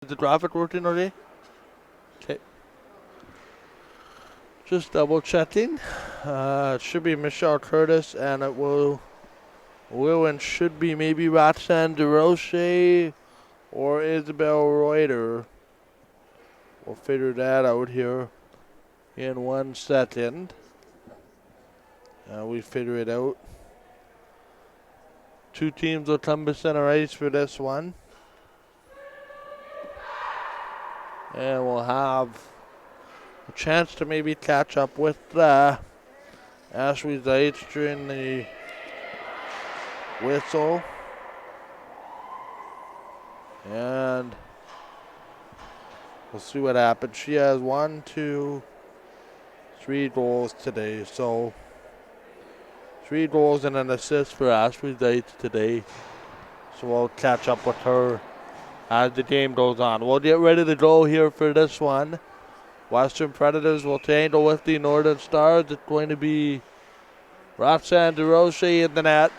Is the traffic working okay? Okay. Just double checking. It should be Michelle Curtis, and it will and should be maybe Roxanne DeRoche or Isabel Reuter. We'll figure that out here in 1 second. We figure it out. Two teams will come to center ice for this one. And we'll have a chance to maybe catch up with Ashley Zeitz during the whistle. And we'll see what happens. She has 1, 2, 3 goals today. So 3 goals and an assist for Ashley Zeitz today. So we'll catch up with her as the game goes on. We'll get ready to go here for this one. Western Predators will tangle with the Northern Stars. It's going to be Roxanne DeRoche in the net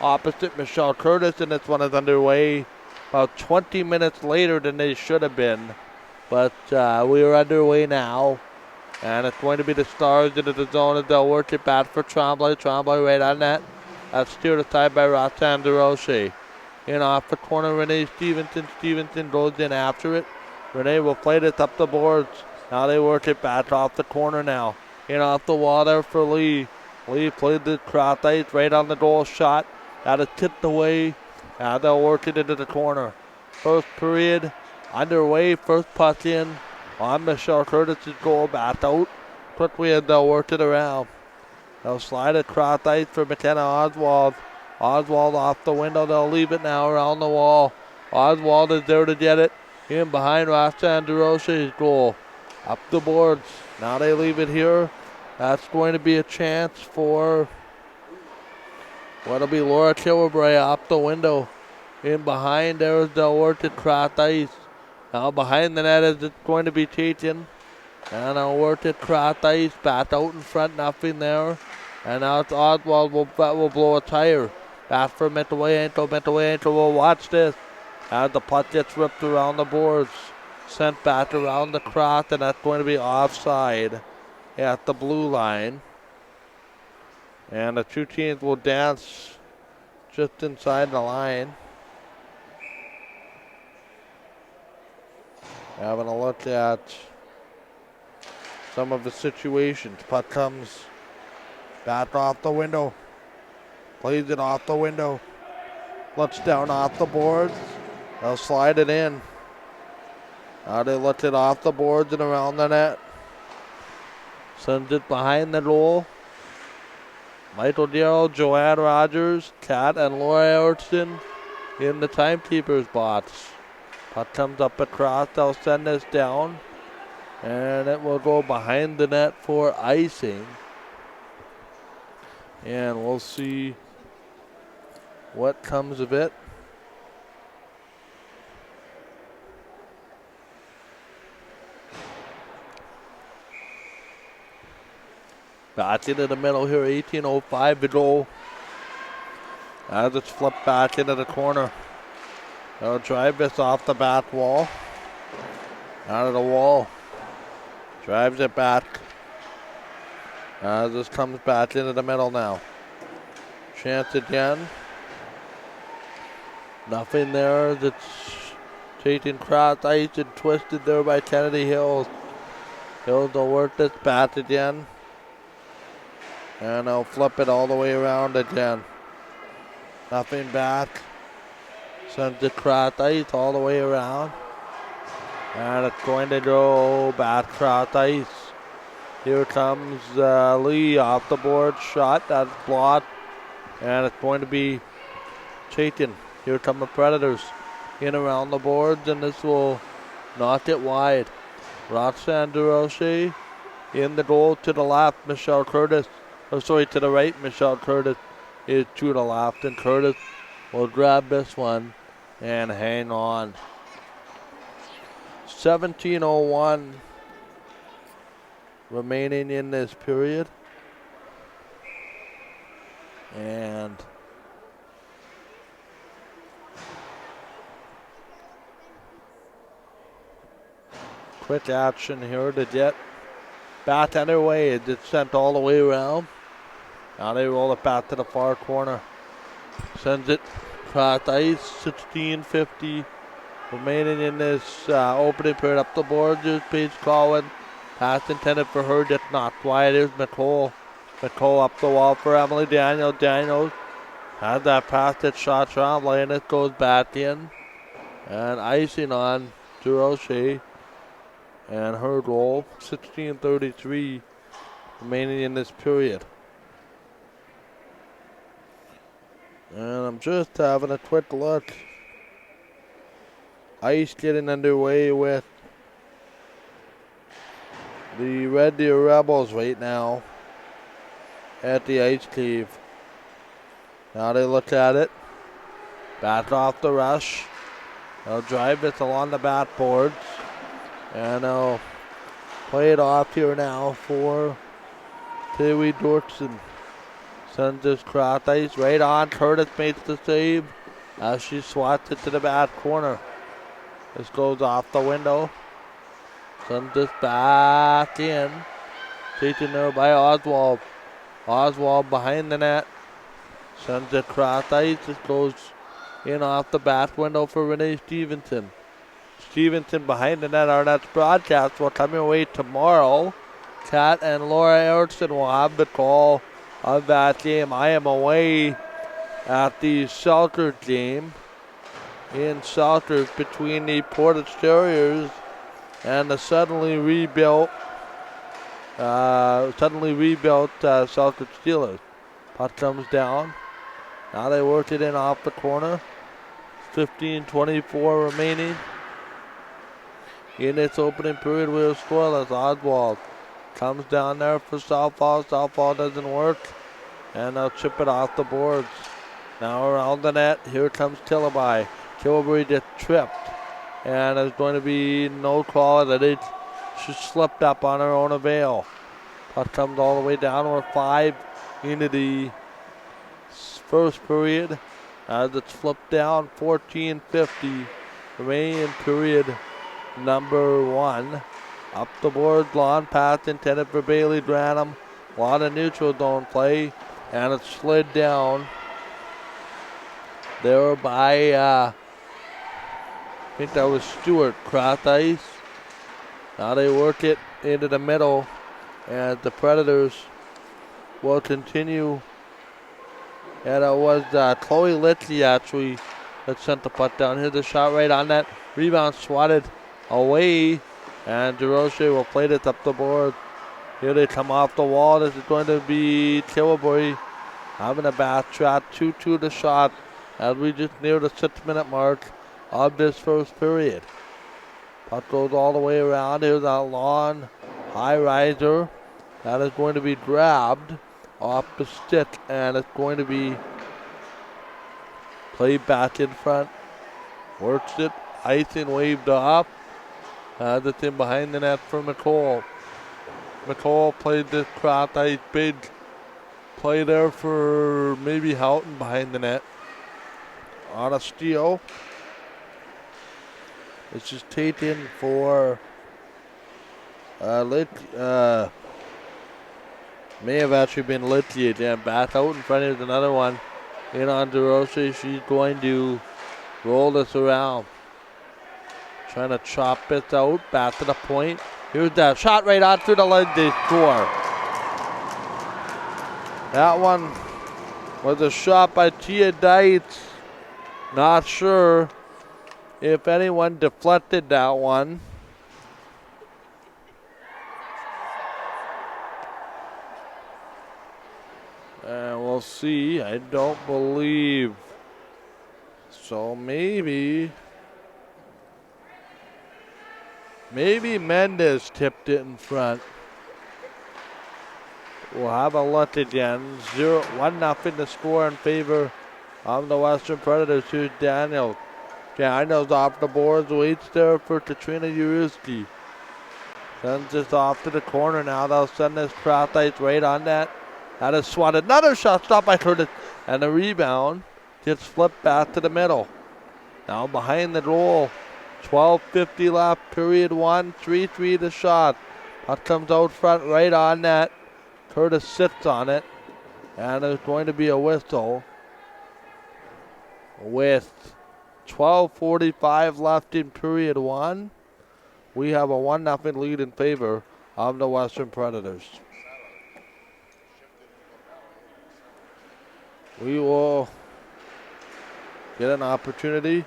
opposite Michelle Curtis, and this one is underway about 20 minutes later than they should have been. But we are underway now, and it's going to be the Stars into the zone as they'll work it back for Tremblay. Tremblay right on net. That's steered aside by Roxanne DeRoche. In off the corner, Renee Stevenson. Stevenson goes in after it. Renee will play this up the boards. Now they work it back off the corner now. In off the wall there for Lee. Lee played the cross ice right on the goal shot. That is tipped away. Now they'll work it into the corner. First period underway. First puck in on Michelle Curtis' goal. Back out quickly and they'll work it around. They'll slide it cross ice for McKenna Oswald. Oswald off the window. They'll leave it now around the wall. Oswald is there to get it. In behind Roxanne DeRoche's goal. Up the boards. Now they leave it here. That's going to be a chance for what'll be Laura Kilbray up the window. In behind there is the work at cross ice. Now behind the net is it going to be Tatum. And now work at cross ice. Back out in front, nothing there. And now it's Oswald will blow a tire. Back for Metawayanko. Metawayanko will watch this. As the puck gets ripped around the boards. Sent back around the cross, and that's going to be offside at the blue line. And the two teams will dance just inside the line. Having a look at some of the situations. Puck comes back off the window. Plays it off the window. Looks down off the boards. They'll slide it in. Now they looked it off the boards and around the net. Sends it behind the goal. Michael Darrell, Joanne Rogers, Kat and Laura Erickson in the timekeeper's box. Puck comes up across. They'll send this down. And it will go behind the net for icing. And we'll see what comes of it. Back into the middle here, 18:05 to go. As it's flipped back into the corner. They'll drive this off the back wall. Out of the wall. Drives it back. As this comes back into the middle now. Chance again. Nothing there. It's taking cross ice and twisted there by Kennedy Hills. Hills will work this back again. And they'll flip it all the way around again. Nothing back. Sends it cross ice all the way around. And it's going to go back cross ice. Here comes Lee off the board. Shot. That's blocked. And it's going to be taken. Here come the Predators. In around the boards. And this will knock it wide. Roxanne DeRoche in the goal to the left. Michelle Curtis. To the right, Michelle Curtis is to the left, and Curtis will grab this one and hang on. 17:01 remaining in this period. And quick action here to get bat underway. It gets sent all the way around. Now they roll it back to the far corner. Sends it across ice. 16:50 remaining in this opening period. Up the board, there's Paige Colwyn. Pass intended for her, just knocked wide. There's McCole. McCole up the wall for Emily Daniels. Daniels had that pass that shot Tremblay, and it goes back in. And icing on Durocher and her goal. 16:33 remaining in this period. And I'm just having a quick look. Ice getting underway with the Red Deer Rebels right now at the ice cave. Now they look at it. Back off the rush. They'll drive it along the backboards. And they'll play it off here now for Taylor Dorkson. Sends this cross ice right on. Curtis makes the save as she swats it to the back corner. This goes off the window. Sends this back in. Taken there by Oswald. Oswald behind the net. Sends it cross ice. This goes in off the back window for Renee Stevenson. Stevenson behind the net. Our next broadcast will come your way tomorrow. Kat and Laura Erickson will have the call of that game. I am away at the Selkirk game in Selkirk between the Portage Terriers and the suddenly rebuilt Selkirk Steelers. Puck comes down. Now they work it in off the corner. 15:24 remaining in its opening period. We're scoreless. Oswald comes down there for Southall. Southall doesn't work. And they'll chip it off the boards. Now around the net. Here comes Tillaby. Tilbury just tripped. And there's going to be no call that it. She slipped up on her own avail. Puck comes all the way down. We're 5 into the first period. As it's flipped down. 14:50 remaining in period number 1. Up the board, long pass intended for Bailey Dranham. A lot of neutral zone play, and it slid down there by, I think that was Stewart, cross ice. Now they work it into the middle, and the Predators will continue. And it was Chloe Litchie actually that sent the puck down. Here's the shot right on that. Rebound swatted away. And DeRoche will play this up the board. Here they come off the wall. This is going to be Tilbury having a back shot. 2-2 the shot as we just near the 6-minute mark of this first period. Puck goes all the way around. Here's a long high riser. That is going to be grabbed off the stick, and it's going to be played back in front. Works it. Icing waved off. That's in behind the net for McCall. McCall played this cross ice big play there for maybe Houghton behind the net. On a steal. It's just taken for may have actually been Litchie again. Back out in front. Here's another one. In on DeRoche. She's going to roll this around. Trying to chop it out, back to the point. Here's that shot right out through the leg, they score. That one was a shot by Tia Dietz. Not sure if anyone deflected that one. And we'll see. I don't believe. So maybe Mendez tipped it in front. We'll have a look again. 1-0 to score in favor of the Western Predators. Here's Daniels. Daniels off the boards, waits there for Katrina Uruski. Sends this off to the corner now. They'll send this cross ice right on that. That is swatted. Another shot stopped by Curtis. And the rebound gets flipped back to the middle. Now behind the goal 12:50 left, period one, 3-3 the shot. Puck comes out front right on net. Curtis sits on it, and there's going to be a whistle with 12:45 left in period one. We have a 1-0 lead in favor of the Western Predators. We will get an opportunity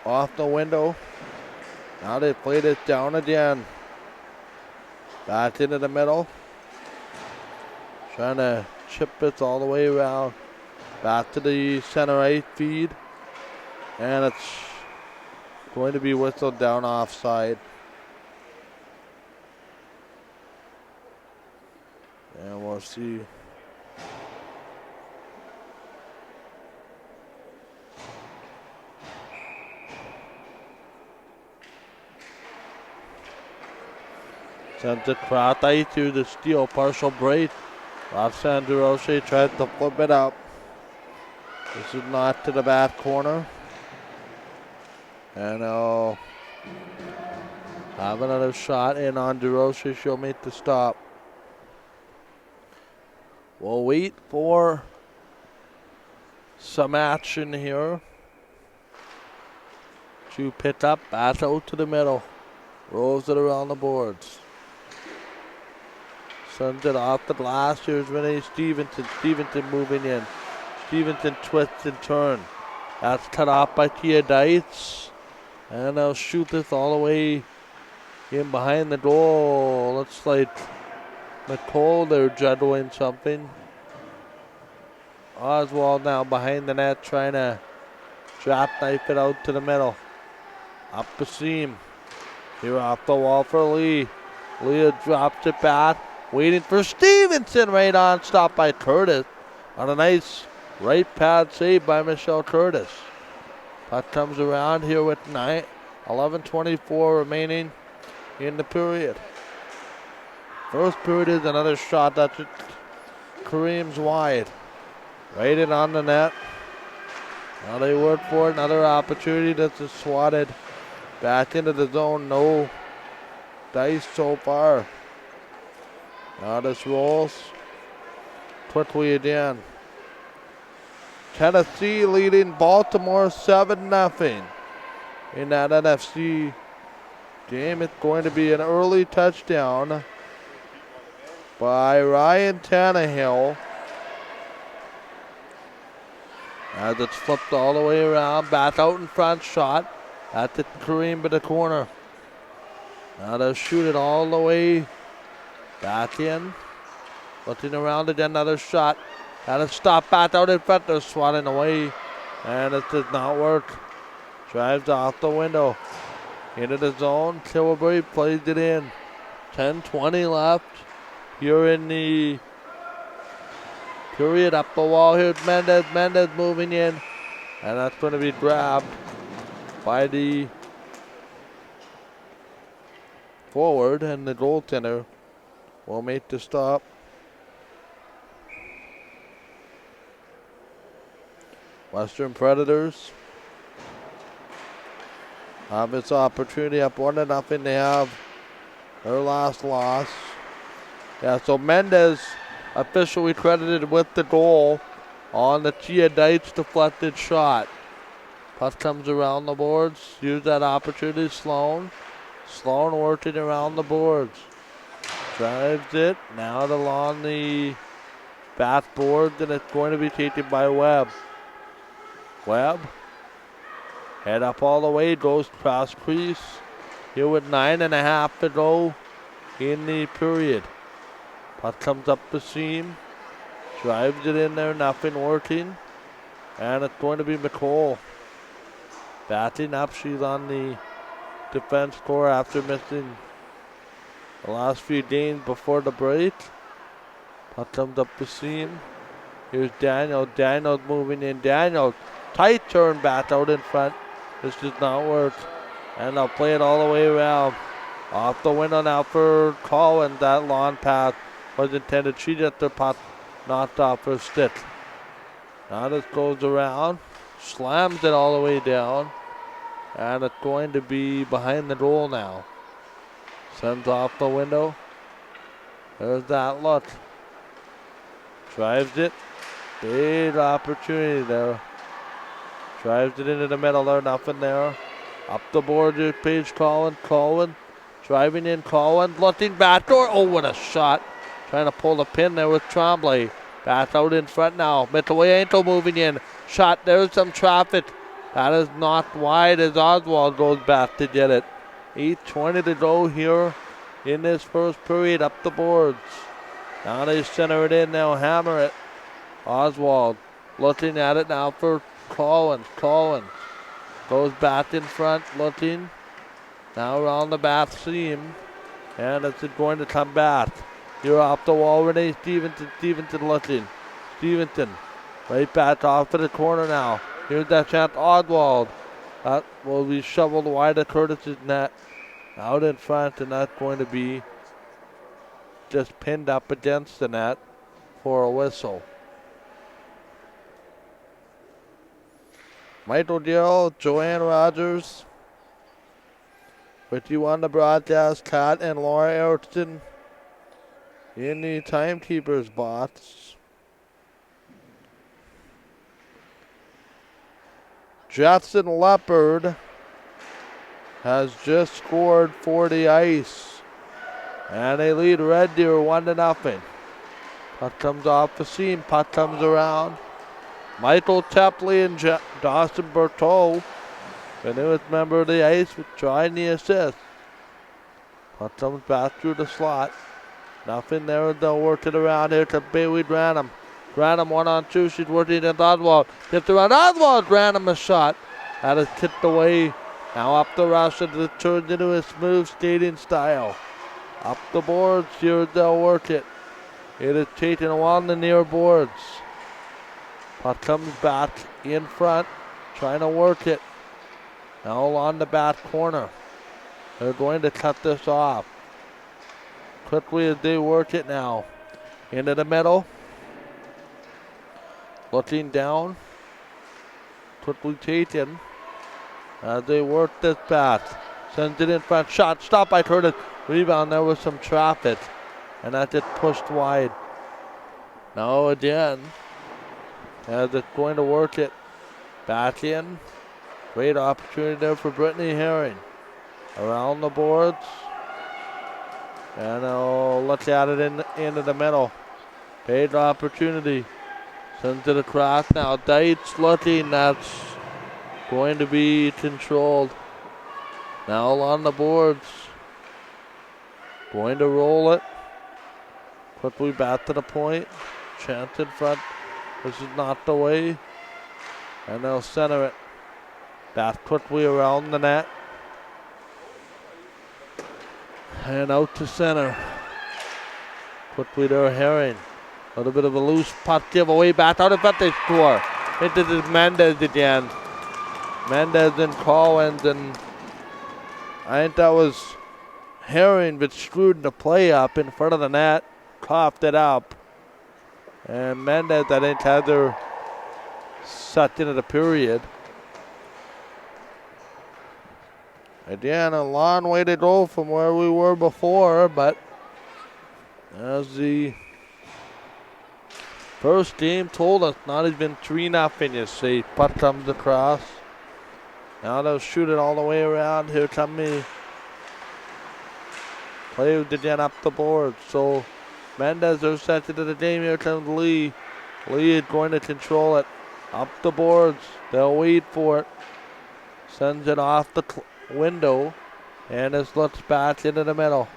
off the window. Now they played it down again. Back into the middle. Trying to chip it all the way around. Back to the center right feed. And it's going to be whistled down offside. And we'll see. Sends it Kratai to the steal, partial break. Roxanne DeRoche tried to flip it up. This is not to the back corner. And I'll have another shot in on DeRoche. She'll make the stop. We'll wait for some action here to pick up, back out to the middle. Rolls it around the boards. Sends it off the glass. Here's Renee Stevenson. Stevenson moving in. Stevenson twists and turn. That's cut off by Tia Dietz. And they'll shoot this all the way in behind the goal. Looks like Nicole, they're juggling something. Oswald now behind the net trying to drop knife it out to the middle. Up the seam. Here off the wall for Lee. Leah drops it back. Waiting for Stevenson right on. Stopped by Curtis. On a nice right pad save by Michelle Curtis. Puck comes around here with 11:24 remaining in the period. First period is another shot that's Kareem's wide. Right in on the net. Now they work for it. Another opportunity that's just swatted back into the zone. No dice so far. Now this rolls quickly again. Tennessee leading Baltimore 7-0 in that NFC game. It's going to be an early touchdown by Ryan Tannehill. As it's flipped all the way around, back out in front, shot at the Kareem by the corner. Now they'll shoot it all the way back in. Looking around again, another shot. Had to stop back out in front. They're swatting away. And it does not work. Drives off the window. Into the zone. Tilbury plays it in. 10:20 left. Here in the period. Up the wall. Here's Mendez. Mendez moving in. And that's going to be grabbed by the forward. And the goaltender will make the stop. Western Predators have its opportunity up 1-0. They have their last loss. Yeah, so Mendez officially credited with the goal on the Tia Dietz deflected shot. Puck comes around the boards. Use that opportunity. Sloan working around the boards. Drives it. Now along the backboard, and it's going to be taken by Webb. Webb, head up all the way, goes cross crease. Here with 9.5 to go in the period. Puck comes up the seam, drives it in there, nothing working. And it's going to be McCall. Batting up, she's on the defense core after missing the last few games before the break. Puck comes up the seam. Here's Daniel. Daniel's moving in. Daniel, tight turn back out in front. This does not work. And they'll play it all the way around. Off the window now for Collins. That long pass was intended. She just the puck knocked off her stick. Now this goes around. Slams it all the way down. And it's going to be behind the goal now. Sends off the window. There's that look. Drives it. Big opportunity there. Drives it into the middle there. Nothing there. Up the board is Paige Colin. Colin. Driving in Colin. Looking back door. Oh, what a shot. Trying to pull the pin there with Tremblay. Back out in front now. Mitchell moving in. Shot. There's some traffic. That is knocked wide as Oswald goes back to get it. 8:20 to go here in this first period. Up the boards. Now they center it in. Now hammer it. Oswald looking at it now for Collins. Collins goes back in front looking. Now around the back seam. And it's going to come back. Here off the wall, Renee Stevenson. Stevenson looking. Stevenson right back off to the corner now. Here's that chance, Oswald. That will be shoveled wide of Curtis's net. Out in front, and that's going to be just pinned up against the net for a whistle. Michael Gill, Joanne Rogers. With you on the broadcast, Kat and Laura Erickson in the timekeeper's box. Judson Leopard has just scored for the Ice. And they lead Red Deer 1-0. Puck comes off the seam. Puck comes around. Michael Tepley and Dawson Bertot, the newest member of the Ice, with trying the assist. Puck comes back through the slot. Nothing there. They'll work it around here to Bailey Granham. Granham 1-on-2. She's working at Oswald. Gets around Oswald. Granham a shot. That is tipped away. Now up the rush and it turns into a smooth skating style. Up the boards. Here they'll work it. It is taken along the near boards. Puck comes back in front. Trying to work it. Now along the back corner. They're going to cut this off. Quickly as they work it now. Into the middle. Looking down. Quickly taken. As they work this back. Sends it in front. Shot. Stopped by Curtis. Rebound. There was some traffic. And that just pushed wide. Now again. As it's going to work it. Back in. Great opportunity there for Brittany Herring. Around the boards. And they'll look at it into the middle. Paid opportunity. Sends it across now. Deitch looking. That's going to be controlled. Now on the boards. Going to roll it. Quickly back to the point. Chance in front. This is knocked away. And they'll center it. Back quickly around the net. And out to center. Quickly there, Herring. A little bit of a loose puck giveaway back out of front. They score. It is Mendez again. Mendez and Collins, and I think that was Herring, but screwed the play up in front of the net. Coughed it up. And Mendez, I think, had their sucked into the period. Again, a long way to go from where we were before, but as the first game told us, not even 3-0, you see. Puck comes across. Now they'll shoot it all the way around. Here come the play again up the board. So Mendez are set into the game. Here comes Lee. Lee is going to control it. Up the boards. They'll wait for it. Sends it off the window. And this looks back into the middle.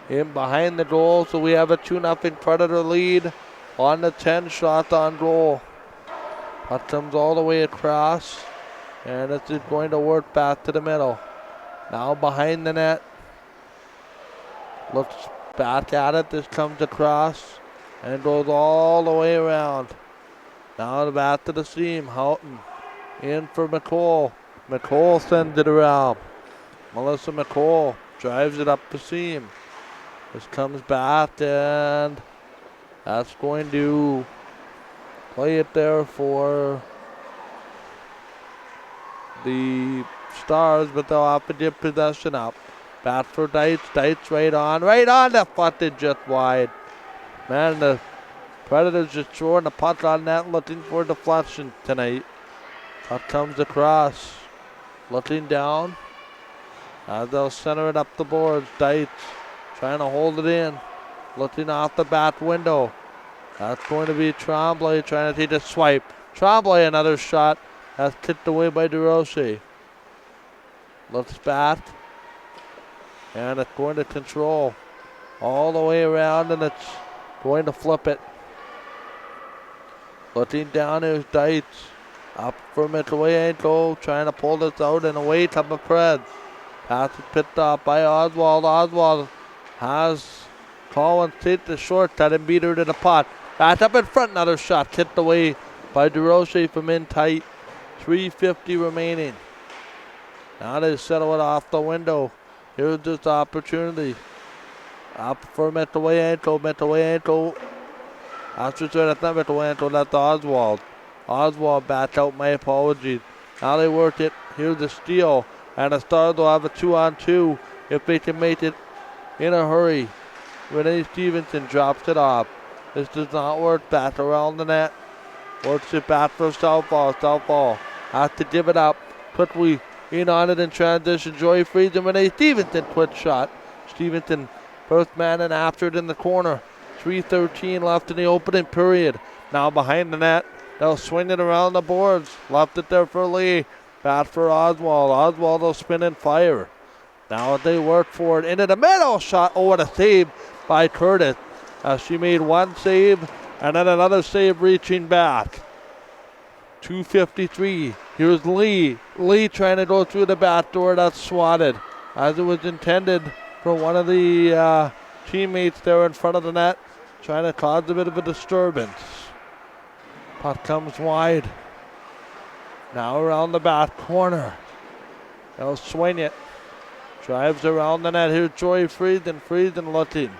In behind the goal. So we have a 2-0 Predator lead on the 10 shot on goal. Puck comes all the way across. And this is going to work back to the middle. Now behind the net. Looks back at it. This comes across. And goes all the way around. Now back to the seam. Houghton in for McCall. McCall sends it around. Melissa McCall drives it up the seam. This comes back, and that's going to play it there for the Stars, but they'll have to give possession up. Bat for Dites. Dites right on. Deflected just wide. Man, the Predators just throwing the puck on net, looking for deflection tonight. Puck comes across. Looking down. As they'll center it up the boards. Dites trying to hold it in. Looking off the back window. That's going to be Tremblay trying to take a swipe. Tremblay, another shot. That's kicked away by DeRoche. Looks back. And it's going to control all the way around, and it's going to flip it. Looking down is Dites. Up for MWJHL, trying to pull this out and away to the Preds. Pass is picked off by Oswald. Oswald has Collins take the short cut and beat her to the pot. Back up in front, another shot kicked away by DeRoche from in tight. 3:50 remaining. Now they settle it off the window. Here's this opportunity. Up for MWJHL. MWJHL. That's not MWJHL, that's Oswald. Oswald back out, my apologies. Now they work it. Here's the steal. And the Stars will have a 2-on-2 if they can make it in a hurry. Renee Stevenson drops it off. This does not work. Back around the net. Works it back for Southall. Southall has to give it up. Quickly in on it in transition. Joy Freeze and Renee Stevenson. Quick shot. Stevenson first man and after it in the corner. 3:13 left in the opening period. Now behind the net. They'll swing it around the boards. Left it there for Lee. Bat for Oswald. Oswald will spin and fire. Now they work for it into the middle. Shot. Oh, what a save by Curtis. She made one save and then another save reaching back. 2:53. Here's Lee. Lee trying to go through the back door. That's swatted as it was intended for one of the teammates there in front of the net. Trying to cause a bit of a disturbance. Puck comes wide. Now around the back corner. They'll swing it. Drives around the net. Here's Joy Frieden. Frieden looking.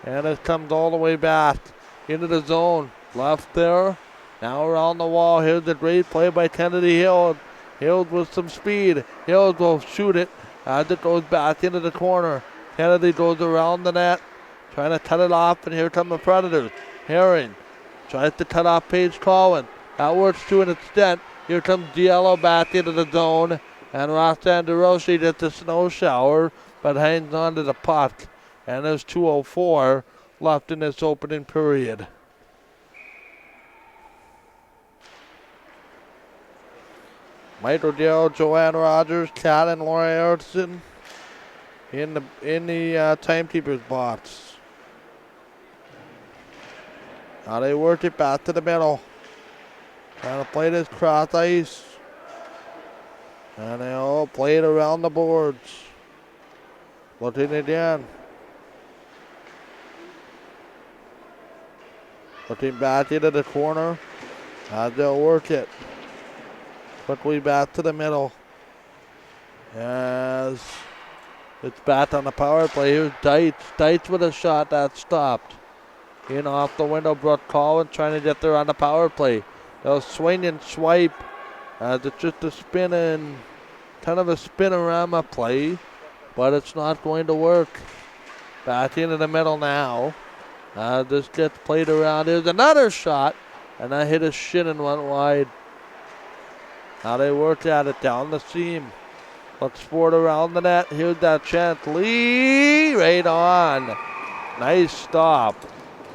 And it comes all the way back into the zone. Left there. Now around the wall. Here's a great play by Kennedy Hill. Hill with some speed. Hill will shoot it as it goes back into the corner. Kennedy goes around the net. Trying to cut it off, and here come the Predators. Herring tries to cut off Paige Collins. That works to an extent. Here comes Diallo back into the zone, and Roxanne DeRoche gets a snow shower, but hangs on to the puck. And there's 2:04 left in this opening period. Michael Dale, Joanne Rogers, Kat and Laura Erickson in the timekeeper's box. Now they work it back to the middle. Trying to play this cross ice. And they all play it around the boards. Looking again. Looking back into the corner. As they'll work it. Quickly back to the middle. As it's back on the power play. Here's Dites. Dites with a shot that stopped. In off the window, Brooke Collins trying to get there on the power play. They'll swing and swipe. It's just a spin and kind of a spinorama play, but it's not going to work. Back into the middle now. This gets played around. There's another shot, and that hit a shin and went wide. Now they work at it down the seam. Let's sport around the net. Here's that chance. Lee right on. Nice stop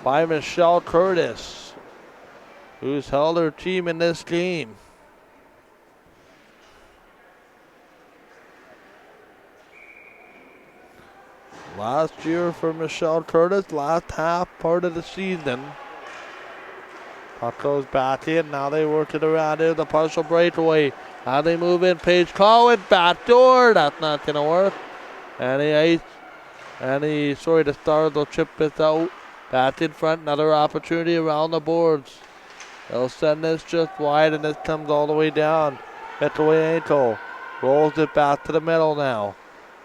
by Michelle Curtis, who's held her team in this game. Last year for Michelle Curtis, last half part of the season. Puck goes back in, now they work it around here, the partial breakaway. Now they move in, Paige Collins, back door, that's not gonna work. And the Stars will chip this out. Back in front, another opportunity around the boards. They'll send this just wide, and this comes all the way down. MWJHL rolls it back to the middle now.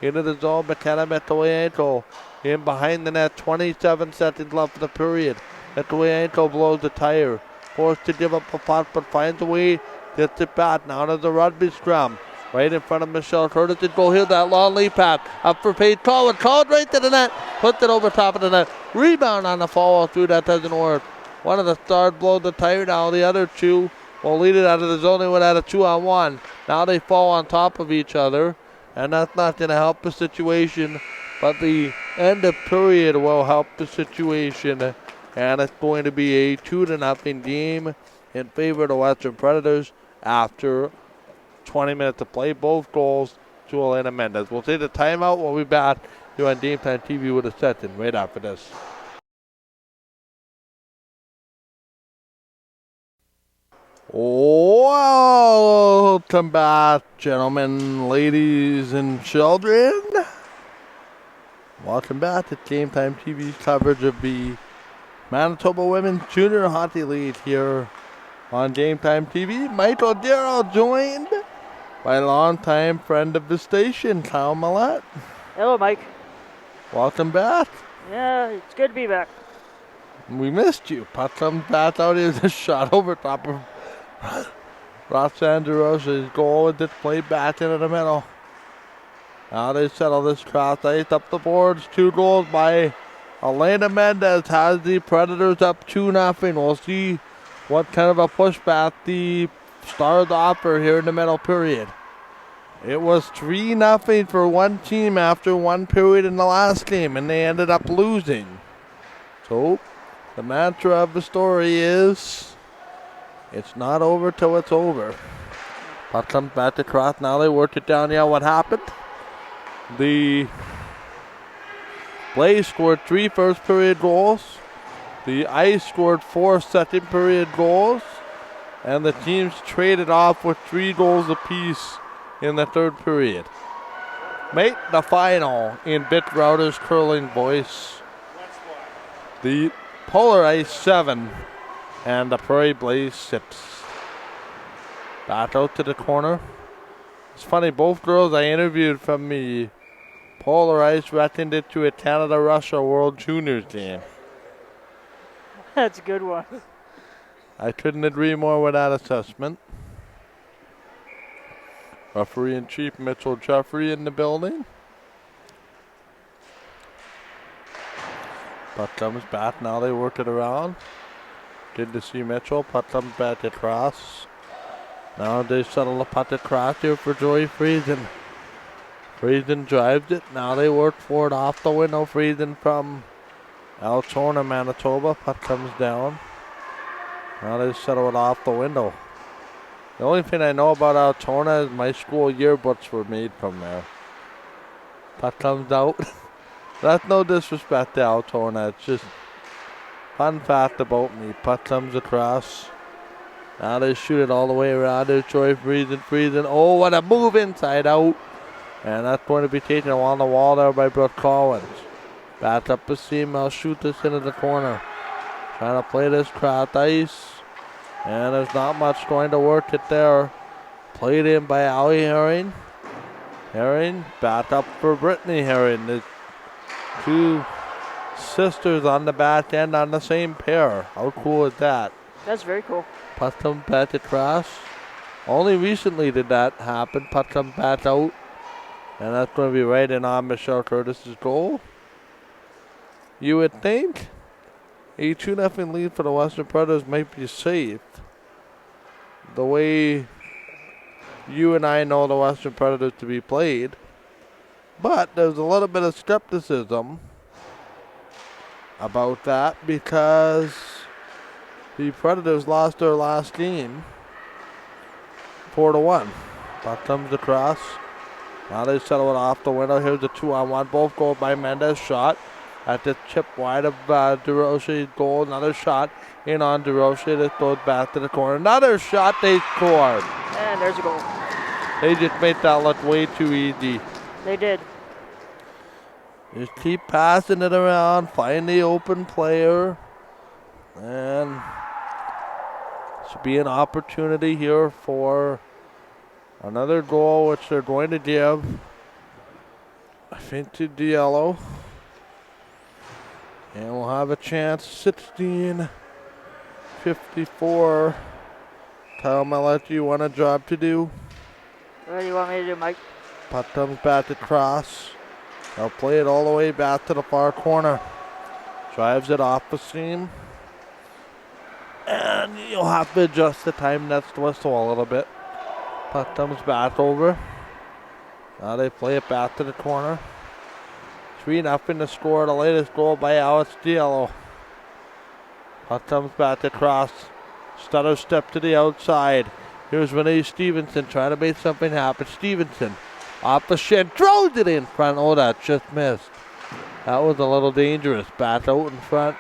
Into the zone, McKenna MWJHL in behind the net. 27 seconds left in the period. MWJHL blows the tire. Forced to give up a puck, but finds a way. Gets it back. Now to the rugby scrum. right in front of Michelle Curtis. Did go here, that long lead pass. Up for Paige Colwyn. Called right to the net. Puts it over top of the net. Rebound on the follow through. That doesn't work. One of the stars blow the tire down. The other two will lead it out of the zone. They would have a 2-on-1. Now they fall on top of each other. And that's not going to help the situation. But the end of period will help the situation. And it's going to be a 2-0 game in favor of the Western Predators after 20 minutes of play. Both goals to Elena Mendez. We'll take the timeout. We'll be back here on Game Time TV with a session right after this. Welcome back, gentlemen, ladies, and children. Welcome back to Game Time TV's coverage of the Manitoba Women's Junior Hockey League here on Game Time TV. Michael Darrow joined by longtime friend of the station, Kyle Millette. Hello, Mike. Welcome back. Yeah, it's good to be back. We missed you. Puck comes back out here, just shot over top of Roxanne DeRoche's goal and just played back into the middle. Now they settle this cross ice up the boards. 2 goals by Elena Mendez has the Predators up 2-0. We'll see what kind of a pushback the Stars offer here in the middle period. It was 3-0 for one team after one period in the last game, and they ended up losing. So the mantra of the story is, it's not over till it's over. Puck comes back to cross. Now they work it down. Yeah, what happened? The Blaze scored 3 first period goals. The Ice scored 4 second period goals. And the teams traded off with 3 goals apiece in the third period. Make the final in Bit Router's curling voice. The Polar Ice 7 and the Prairie Blaze 6. Back out to the corner. It's funny, both girls I interviewed from the Polar Ice reckoned it to a Canada-Russia World Juniors game. That's a good one. I couldn't agree more with that assessment. Referee-in-chief Mitchell Jeffrey in the building. Puck comes back. Now they work it around. Good to see Mitchell. Puck comes back across. Now they settle the puck across here for Joey Friesen. Friesen drives it. Now they work for it off the window. Friesen from Altona, Manitoba. Puck comes down. Now they settle it off the window. The only thing I know about Altona is my school yearbooks were made from there. Puck comes out. That's no disrespect to Altona. It's just fun fact about me. Puck comes across. Now they shoot it all the way around. There's Joy Friesen. Oh, what a move inside out. And that's going to be taken along the wall there by Brooke Collins. Back up the seam. I'll shoot this into the corner. Trying to play this cross ice. And there's not much going to work it there. Played in by Allie Herring. Herring back up for Brittany Herring. The 2 sisters on the back end on the same pair. How cool is that? That's very cool. Puck comes back across. Only recently did that happen. Puck comes back out. And that's going to be right in on Michelle Curtis's goal. You would think a 2-0 lead for the Western Predators might be saved. The way you and I know the Western Predators to be played. But there's a little bit of skepticism about that because the Predators lost their last game 4-1. Puck comes across. Now they settle it off the window. Here's the 2-on-1. Both goals by Mendez. Shot at the chip wide of DeRoche's goal. Another shot in on DeRoche. This goes back to the corner. Another shot. They scored. And there's a goal. They just made that look way too easy. They did. Just keep passing it around. Find the open player. And should be an opportunity here for another goal, which they're going to give, I think, to Diallo. And we'll have a chance. 16-54. Kyle Millette, you want a job to do? What do you want me to do, Mike? Puck comes back across. They'll play it all the way back to the far corner. Drives it off the seam. And you'll have to adjust the time next whistle a little bit. Puck comes back over. Now they play it back to the corner. 3-0 to score. The latest goal by Alex Diallo. Puck comes back across. Stutter step to the outside. Here's Renee Stevenson trying to make something happen. Stevenson off the shin, throws it in front. Oh, that just missed. That was a little dangerous. Back out in front.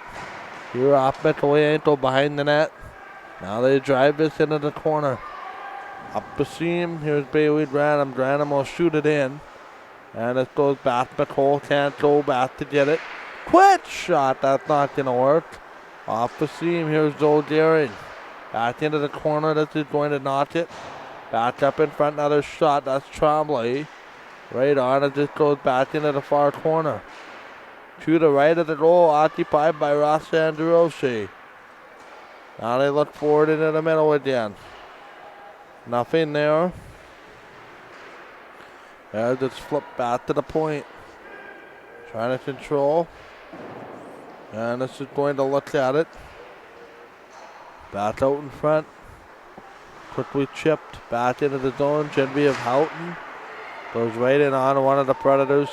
Here off Michael behind the net. Now they drive this into the corner. Up the seam. Here's Bailey Dranham. Dranham will shoot it in. And it goes back. Nicole can't go back to get it. Quick shot. That's not going to work. Off the seam. Here's Joe Daring. Back into the corner. This is going to notch it. Back up in front. Another shot. That's Trombley. Right on. It just goes back into the far corner. To the right of the goal. Occupied by Ross Androssi. Now they look forward into the middle again. Nothing there. As it's flipped back to the point. Trying to control. And this is going to look at it. Back out in front. Quickly chipped back into the zone. Genevieve Houghton goes right in on one of the Predators.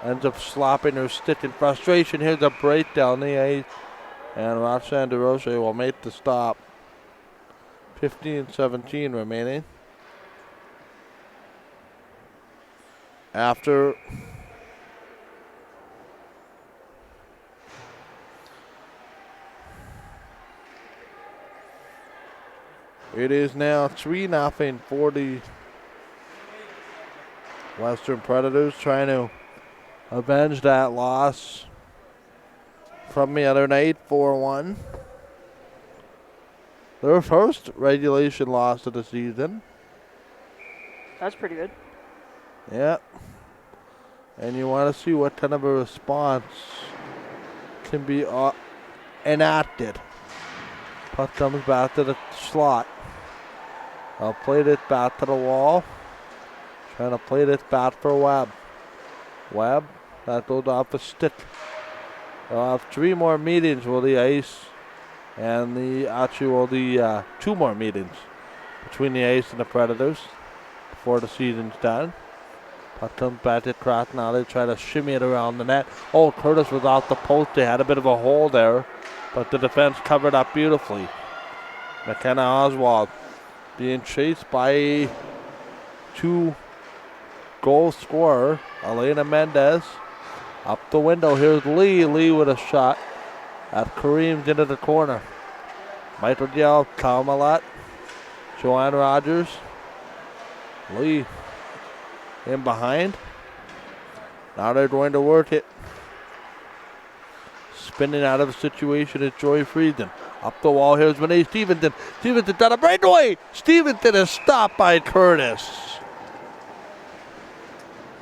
Ends up slopping her stick in frustration. Here's a break down the ice. And Roxanne DeRoche will make the stop. 15-17 remaining. After it is now 3-0 for the Western Predators, trying to avenge that loss from the other night, 4-1. Their first regulation loss of the season. That's pretty good. Yep. And you want to see what kind of a response can be enacted. Puck comes back to the slot. I'll play this back to the wall. Trying to play this back for Webb. Webb, that goes off the stick. They'll have 3 more meetings with the ice. And the 2 more meetings between the ice and the Predators before the season's done. Puck comes back across. Now they try to shimmy it around the net. Oh, Curtis was off the post. They had a bit of a hole there, but the defense covered up beautifully. McKenna Oswald being chased by 2 goal scorer, Elena Mendez. Up the window, here's Lee. Lee with a shot at Kareem's into the corner. Michael Yell, Kalmalat, Joanne Rogers. Lee in behind. Now they're going to work it. Spinning out of the situation is Joy Frieden. Up the wall, here's Renee Stevenson. Stevenson got a breakaway. Stevenson is stopped by Curtis.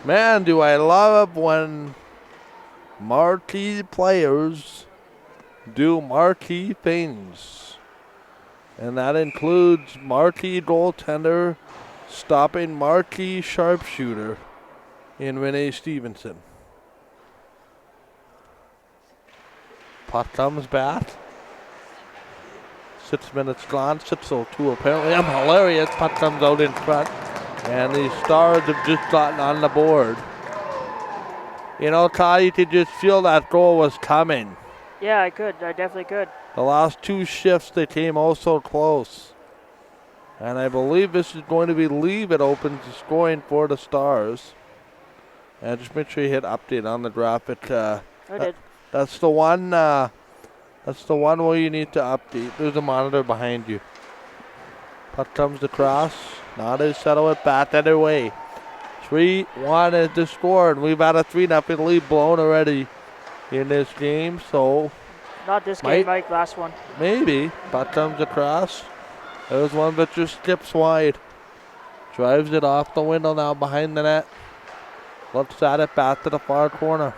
Man, do I love when marquee players do marquee things. And that includes marquee goaltender stopping marquee sharpshooter in Renee Stevenson. Puck comes back. 6 minutes gone. 6:02 apparently. I'm hilarious. Puck comes out in front. And the Stars have just gotten on the board. You know, Todd, you could just feel that goal was coming. Yeah, I could. I definitely could. The last 2 shifts, they came oh so close. And I believe this is going to be Lee that opens the scoring for the Stars. And just make sure you hit update on the graphic. I did. That's the one. That's the one where you need to update. There's a monitor behind you. Puck comes across. Now they settle it back the other way. 3-1 is the score, and we've had a 3-0 lead blown already in this game. So Not this game, Mike. Last one. maybe. Puck comes across. There's one that just skips wide. Drives it off the window now behind the net. Looks at it back to the far corner.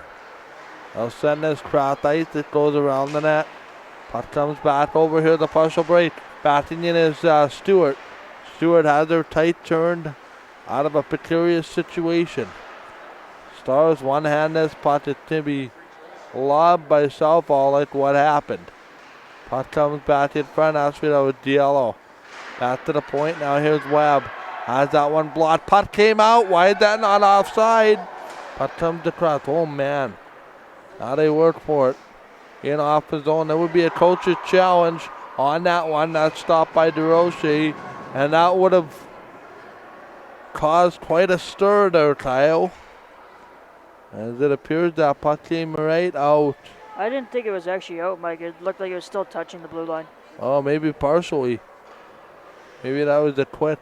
They'll send this cross ice. It goes around the net. Puck comes back over here. The partial break. Batting in is Stewart. Stewart has her tight turned out of a precarious situation. Stars one-hand this putt to be lobbed by Southall like what happened. Putt comes back in front. Asfield with Diallo. Back to the point. Now here's Webb. Has that one blocked. Putt came out. Why is that not offside? Putt comes across. Oh, man. Now they work for it. In off the zone. There would be a coach's challenge on that one. That's stopped by DeRoche. And that would have caused quite a stir there, Kyle. As it appears that putt came right out. I didn't think it was actually out, Mike. It looked like it was still touching the blue line. Oh, maybe partially. Maybe that was a quick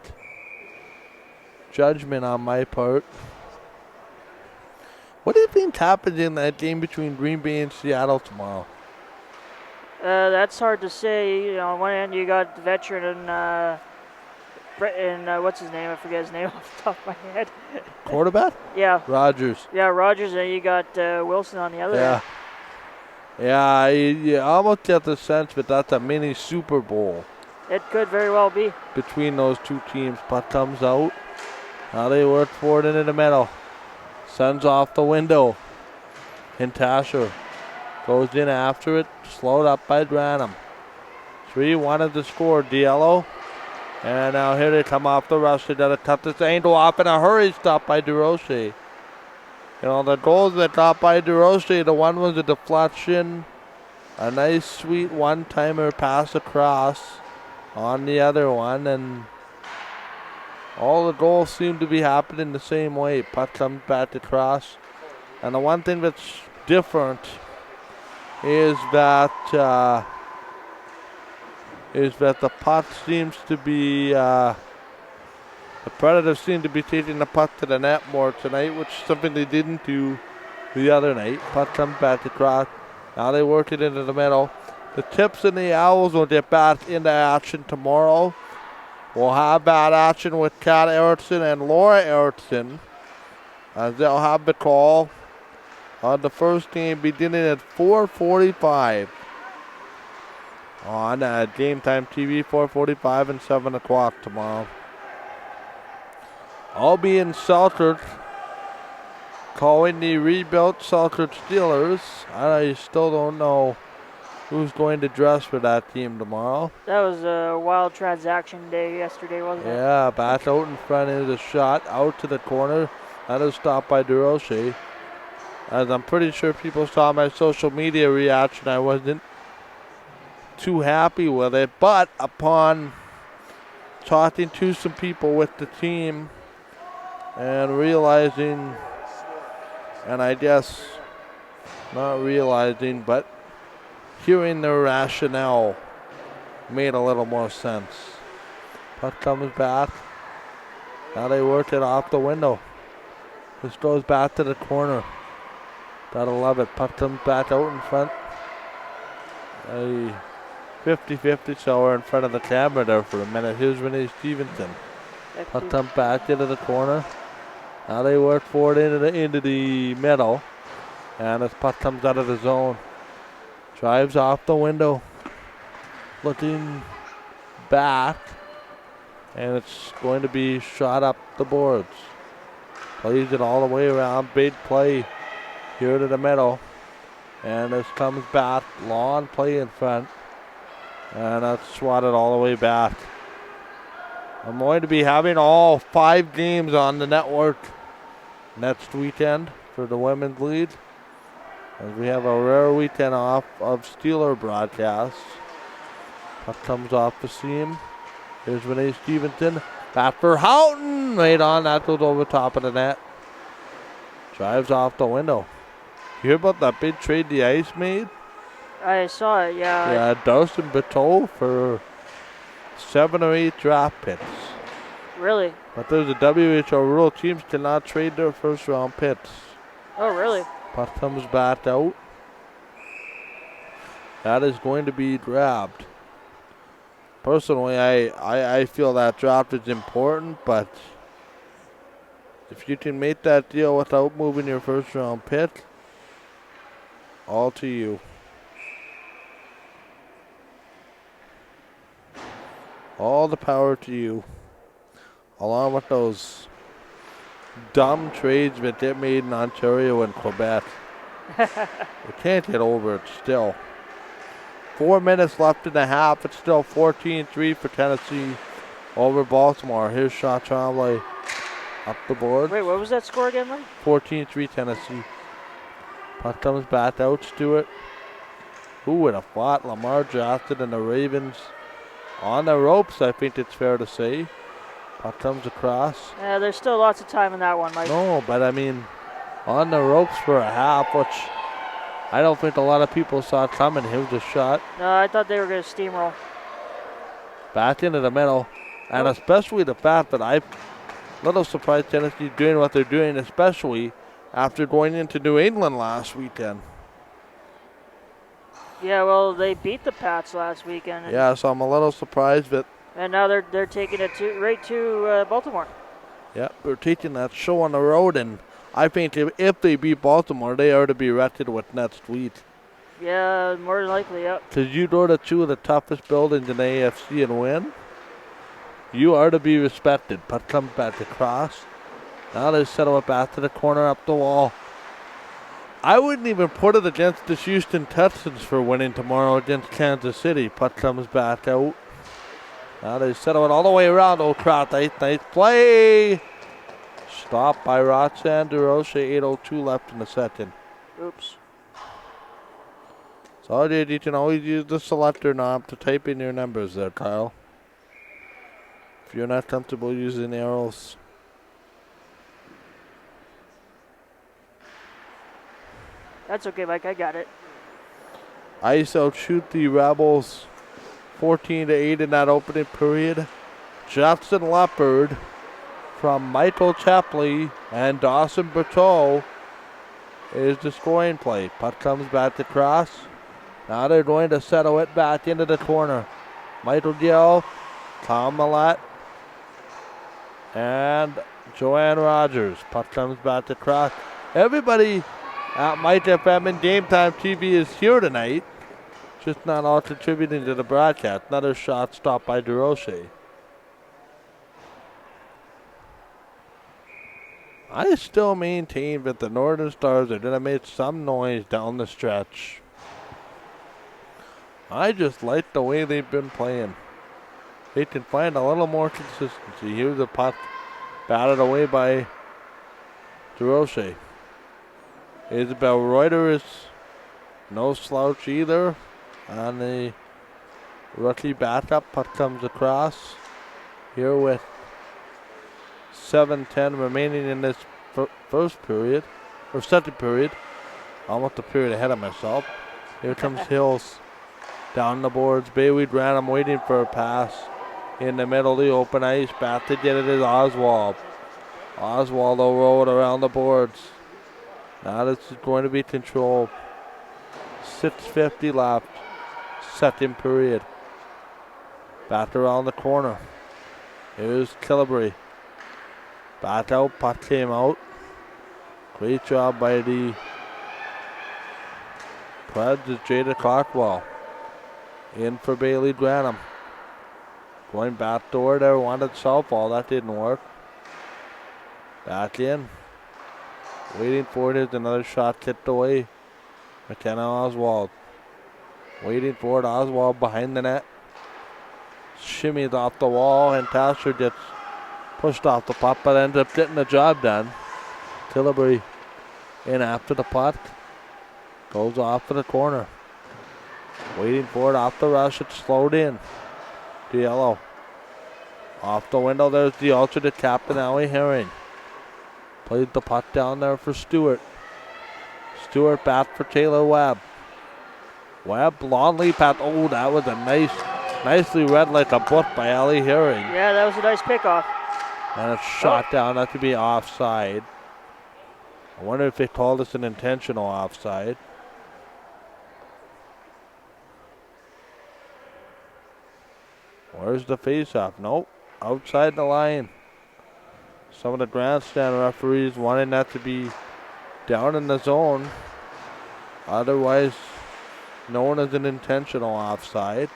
judgment on my part. What do you think happens in that game between Green Bay and Seattle tomorrow? That's hard to say. You know, on one hand you got the veteran and what's his name? I forget his name off the top of my head. Quarterback? Yeah. Rogers. Yeah, Rogers, and you got Wilson on the other end. Yeah, you almost get the sense that that's a mini Super Bowl. It could very well be. Between those two teams. Putt comes out. Now they work for it into the middle. Sends off the window. Hintasher goes in after it. Slowed up by Branham. 3-1 to score. Diallo. And now here they come off the rush. They got to cut this angle off in a hurry. Stopped by DeRoche. You know, the goals that got by DeRoche, the one was a deflection. A nice, sweet one-timer pass across on the other one. And all the goals seem to be happening the same way. Putt comes back across. And the one thing that's different is that the putt seems to be, the Predators seem to be taking the putt to the net more tonight, which is something they didn't do the other night. Putt comes back across. Now they work it into the middle. The Tips and the Owls will get back into action tomorrow. We'll have that action with Kat Erickson and Laura Erickson, as they'll have the call on the first game beginning at 4:45 on Game Time TV, 4:45 and 7 o'clock tomorrow. I'll be in Selkirk calling the rebuilt Selkirk Steelers. I still don't know who's going to dress for that team tomorrow. That was a wild transaction day yesterday, wasn't it? Yeah, back out in front is a shot out to the corner. That is stopped by DeRoche. As I'm pretty sure people saw my social media reaction, I wasn't too happy with it. But upon talking to some people with the team and realizing, and I guess not realizing, but hearing their rationale made a little more sense. Puck comes back. Now they work it off the window. This goes back to the corner. Gotta love it. Puck comes back out in front. A 50-50, so we're in front of the camera there for a minute. Here's Renee Stevenson. Puck comes back into the corner. Now they work for it into the middle. And this puck comes out of the zone. Drives off the window. Looking back. And it's going to be shot up the boards. Plays it all the way around. Big play here to the middle. And this comes back. Long play in front. And that's swatted all the way back. I'm going to be having all 5 games on the network next weekend for the Women's League, as we have a rare weekend off of Steeler broadcasts. Puck comes off the seam. Here's Renee Stevenson. Back for Houghton. Right on. That goes over top of the net. Drives off the window. You hear about that big trade the Ice made? I saw it, yeah. Yeah, Dawson Bateau for 7 or 8 draft picks. Really? But there's a WHL rule. Teams cannot trade their first round picks. Oh, really? Puck comes back out. That is going to be grabbed. Personally, I feel that draft is important, but if you can make that deal without moving your first round pick, all to you. All the power to you. Along with those dumb trades that get made in Ontario and Quebec. We can't get over it still. 4 minutes left in the half. It's still 14-3 for Tennessee over Baltimore. Here's Shaw Tremblay up the board. Wait, what was that score again, Mike? 14-3 Tennessee. Puck comes back out. Stewart. Who would have thought Lamar Jackson and the Ravens on the ropes, I think it's fair to say. Puck comes across. Yeah, there's still lots of time in that one, Mike. No, but I mean, on the ropes for a half, which I don't think a lot of people saw coming. Here's a shot. No, I thought they were going to steamroll. Back into the middle. And especially the fact that I'm a little surprised Tennessee doing what they're doing, especially after going into New England last weekend. Yeah, well, they beat the Pats last weekend. Yeah, so I'm a little surprised that. And now they're taking it right to Baltimore. Yeah, they're taking that show on the road, and I think if they beat Baltimore, they are to be reckoned with next week. Yeah, more than likely, yeah. Because you go to two of the toughest buildings in the AFC and win, you are to be respected. Puck comes back across. Now they settle it back to the corner up the wall. I wouldn't even put it against the Houston Texans for winning tomorrow against Kansas City. Puck comes back out. Now they settle it all the way around. Oh, crowd, nice play. Stopped by Roxanne DeRoche. 8:02 left in the second. Oops. So you can always use the selector knob to type in your numbers there, Kyle. If you're not comfortable using arrows. That's okay, Mike. I got it. Ice outshoot the Rebels 14-8 in that opening period. Justin Leopard from Michael Chapley and Dawson Berteau is the scoring play. Puck comes back to cross. Now they're going to settle it back into the corner. Michael Gill, Tom Millett, and Joanne Rogers. Puck comes back to cross. Everybody at Mike FM and Game Time TV is here tonight, just not all contributing to the broadcast. Another shot stopped by DeRoche. I still maintain that the Northern Stars are going to make some noise down the stretch. I just like the way they've been playing. They can find a little more consistency. Here's the puck batted away by DeRoche. Isabel Reuter is no slouch either. On the rookie backup, puck comes across. Here with 7:10 remaining in this first period, or second period. Almost a period ahead of myself. Here comes Hills down the boards. Bayweed Ranum waiting for a pass. In the middle of the open ice, back to get it is Oswald. Oswald will roll it around the boards. Now this is going to be controlled. 6:50 left. Second period. Back around the corner. Here's Killebrew. Back out, puck came out. Great job by the Preds is Jada Cockwell. In for Bailey Granum. Going back door there, wanted southpaw, that didn't work. Back in. Waiting for it is another shot kicked away. McKenna Oswald. Waiting for it, Oswald behind the net. Shimmies off the wall and Tasher gets pushed off the puck but ends up getting the job done. Tillbury in after the puck. Goes off to the corner. Waiting for it off the rush, it's slowed in. Diallo. Off the window, there's the alternate captain, Allie Herring. Played the puck down there for Stewart. Stewart back for Taylor Webb. Webb, long leap out. Oh, that was a nicely read like a book by Allie Herring. Yeah, that was a nice pickoff. And it's shot down, that could be offside. I wonder if they called this an intentional offside. Where's the face-off? Nope, outside the line. Some of the grandstand referees wanting that to be down in the zone. Otherwise known as an intentional offside.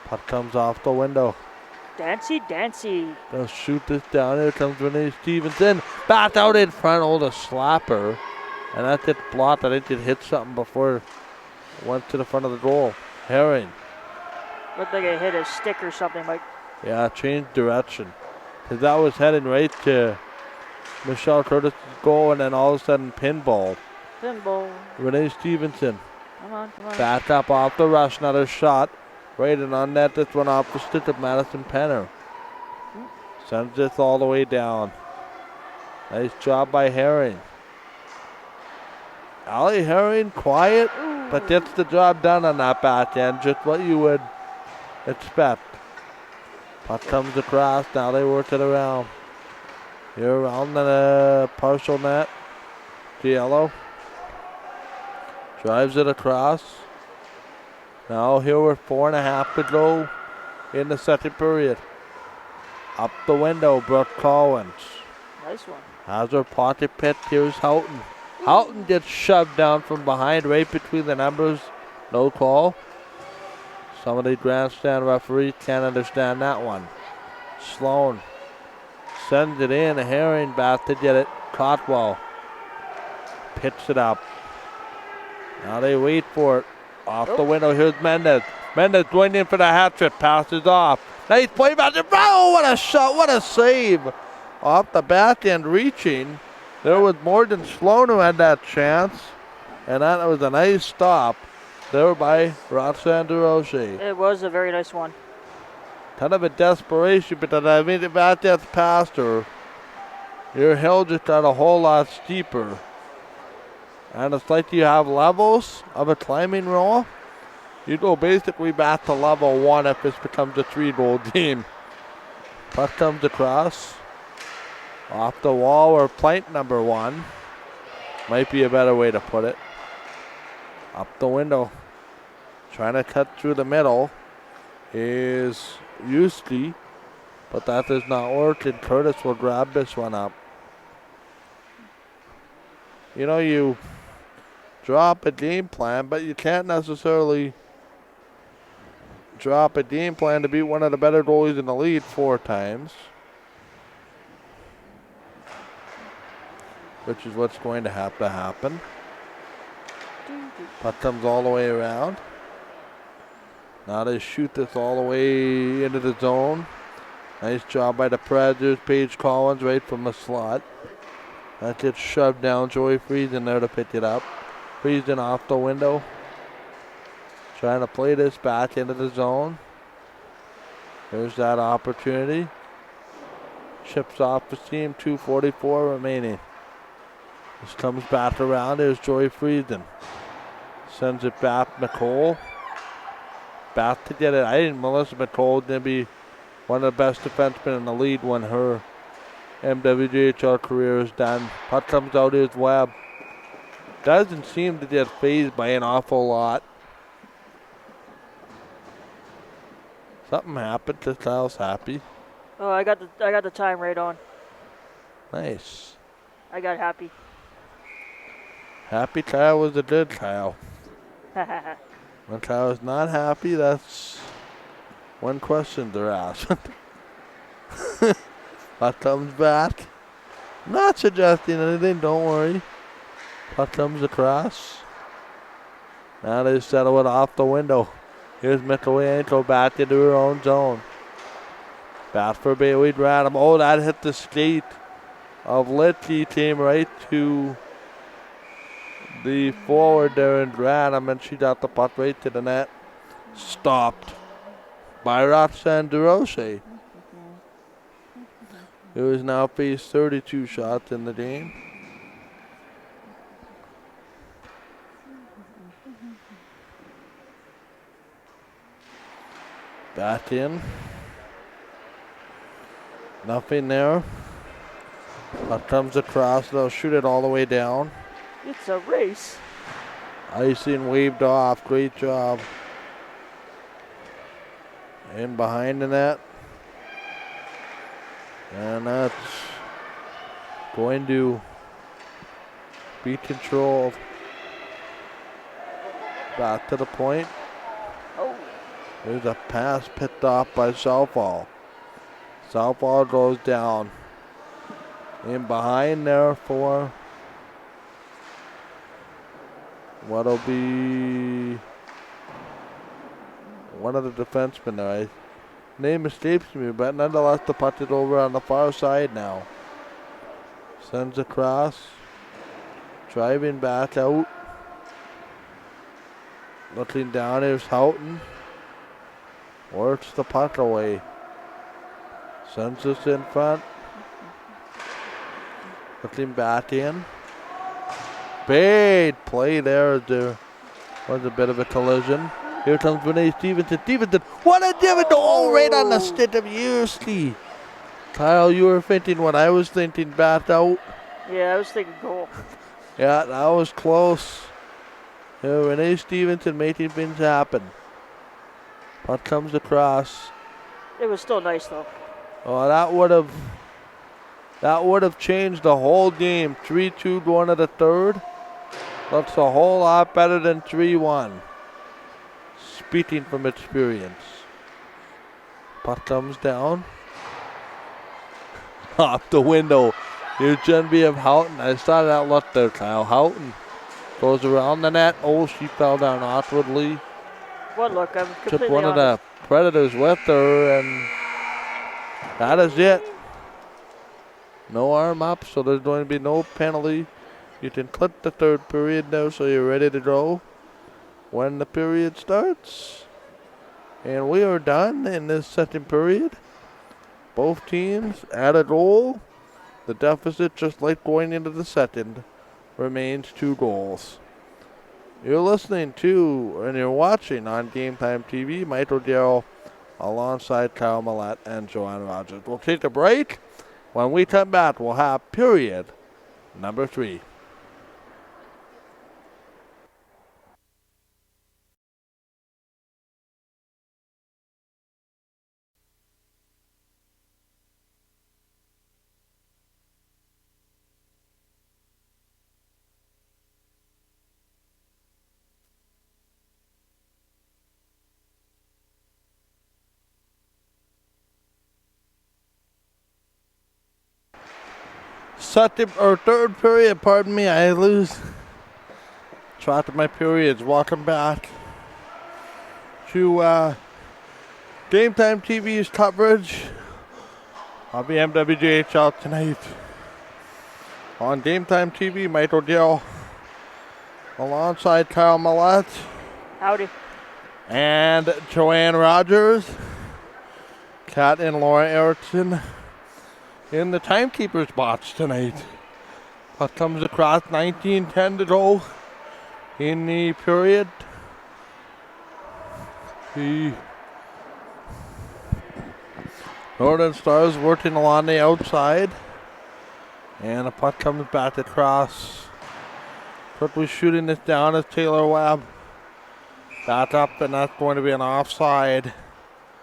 Puck comes off the window. Dancy. They'll shoot this down. Here comes Renee Stevenson. Back out in front. Oh, the slapper. And that gets blocked. I think it hit something before it went to the front of the goal. Herring. Looked like it hit a stick or something, Mike. Yeah, changed direction. Because that was heading right to Michelle Curtis's goal, and then all of a sudden pinball. Renee Stevenson. Come on. Back up off the rush. Another shot. Right and on net. This one off the stick of Madison Penner. Sends this all the way down. Nice job by Herring. Allie Herring, quiet, but gets the job done on that back end. Just what you would expect. Puck comes across. Now they work it around. Here around the partial net. Giello drives it across. Now here we're 4.5 to go in the second period. Up the window, Brooke Collins. Nice one. Has her pocket pit. Here's Houghton. Houghton gets shoved down from behind right between the numbers. No call. Some of the grandstand referees can't understand that one. Sloan sends it in. Herring back to get it. Cotwell picks it up. Now they wait for it. Off the window. Here's Mendez. Mendez going in for the hat trick. Passes off. Nice play back there. Oh, what a shot. What a save. Off the back end reaching. There was Morgan Sloan who had that chance. And that was a nice stop there by Roxanne DeRoche. It was a very nice one. Kind of a desperation, but I mean, the back that's past her. Your hill just got a whole lot steeper. And it's like you have levels of a climbing roll. You go basically back to level 1 if this becomes a 3-goal game. Puck comes across. Off the wall or plank number 1. Might be a better way to put it. Up the window. Trying to cut through the middle is Yuski. But that does not work, and Curtis will grab this one up. You know, you drop a game plan, but you can't necessarily drop a game plan to beat one of the better goalies in the league 4 times. Which is what's going to have to happen. Puck comes all the way around. Now they shoot this all the way into the zone. Nice job by the Predators. Paige Collins right from the slot. That gets shoved down. Joey Friesen there to pick it up. Friesen off the window. Trying to play this back into the zone. There's that opportunity. Chips off the seam. 2:44 remaining. This comes back around. There's Joey Friesen. Sends it back. McCole. Back to get it. I think Melissa McCole going to be one of the best defensemen in the league when her MWJHL career is done. Puck comes out. Here's Webb. Doesn't seem to get phased by an awful lot. Something happened. This Kyle's happy. Oh, I got the time right on. Nice. I got happy. Happy Kyle was a good Kyle. When Kyle's not happy, that's one question they're asked. Puck comes back. Not suggesting anything, don't worry. Puck comes across. Now they settle it off the window. Here's Mikolenko back into her own zone. Back for Bailey Branham. Oh, that hit the skate of Litke. Came right to the forward there in Branham, and she got the puck right to the net. Stopped by Roxanne DeRoche, who has now faced 32 shots in the game. Back in. Nothing there. Puck comes across. They'll shoot it all the way down. It's a race. Icing waved off. Great job. In behind the net. And that's going to be controlled. Back to the point. Oh. There's a pass picked off by Southall. Southpaw goes down. In behind there for what'll be one of the defensemen there. Name escapes me, but nonetheless the puck is over on the far side now. Sends across. Driving back out. Looking down, here's Houghton. Works the puck away. Sends us in front. Looking back in. Big play there. There was a bit of a collision. Here comes Renee Stevenson. Stevenson, what a divot! Oh, right on the stick of Yerski. Kyle, you were thinking what I was thinking, back out. Yeah, I was thinking goal. Yeah, that was close. Here, Renee Stevenson making things happen. Puck comes across. It was still nice though. Oh, that would have changed the whole game. 3-2 going to the third. Looks a whole lot better than 3-1. Speaking from experience. Puck comes down. Off the window. Here's Genevieve Houghton. I saw that look there, Kyle. Houghton goes around the net. Oh, she fell down awkwardly. What look? I'm completely Took one honest. of the Predators with her, and that is it. No arm up, so there's going to be no penalty. You can click the third period now, so you're ready to go when the period starts. And we are done in this second period. Both teams at a goal. The deficit, just like going into the second, remains 2 goals. You're listening to and you're watching on Game Time TV. Michael Darrell alongside Kyle Millette and Joanne Rogers. We'll take a break. When we come back, we'll have period number 3. Third period, pardon me, I lose track of my periods. Welcome back to Game Time TV's coverage of the MWJHL tonight. On Game Time TV, Michael Gill alongside Kyle Millette. Howdy. And Joanne Rogers. Kat and Laura Erickson in the timekeeper's box tonight. Puck comes across, 19:10 to go in the period. The Northern Stars working along the outside. And the puck comes back across. Quickly shooting this down is Taylor Webb. Back up, and that's going to be an offside.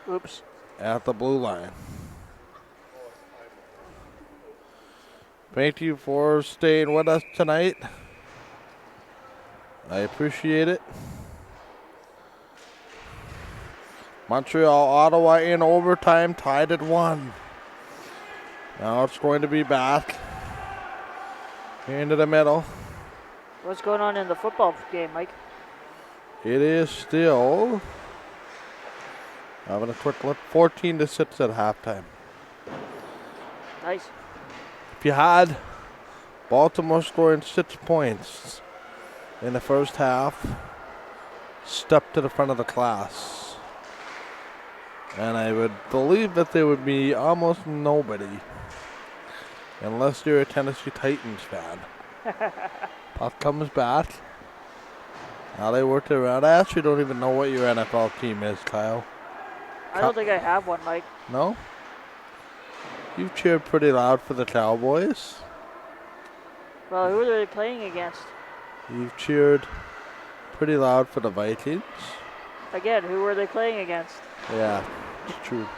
Oops. At the blue line. Thank you for staying with us tonight. I appreciate it. Montreal, Ottawa in overtime, tied at 1. Now it's going to be back into the middle. What's going on in the football game, Mike? It is still having a quick look. 14-6 at halftime. Nice. If you had Baltimore scoring 6 points in the first half, step to the front of the class. And I would believe that there would be almost nobody, unless you're a Tennessee Titans fan. Puck comes back. Now they work it around. I actually don't even know what your NFL team is, Kyle. I don't think I have one, Mike. No? You've cheered pretty loud for the Cowboys. Well, who are they playing against? You've cheered pretty loud for the Vikings. Again, who were they playing against? Yeah, it's true.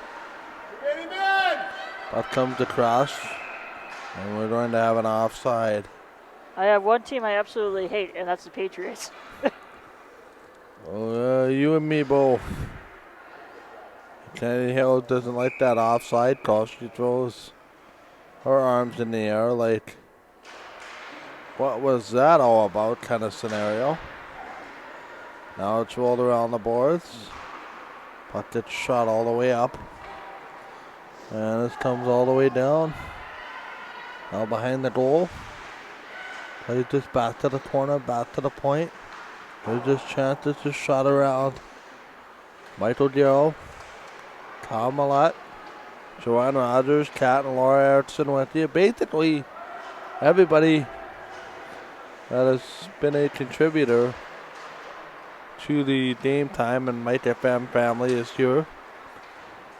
Puck comes across, and we're going to have an offside. I have one team I absolutely hate, and that's the Patriots. You and me both. Kennedy Hill doesn't like that offside call. She throws her arms in the air like, what was that all about kind of scenario. Now it's rolled around the boards. Puck gets shot all the way up. And this comes all the way down. Now behind the goal. Plays this back to the corner, back to the point. There's this chance, it's just shot around. Michael Darrow, Tom Millette, Joanne Rogers, Kat and Laura Erickson with you. Basically, everybody that has been a contributor to the Game Time and Mike FM family is here.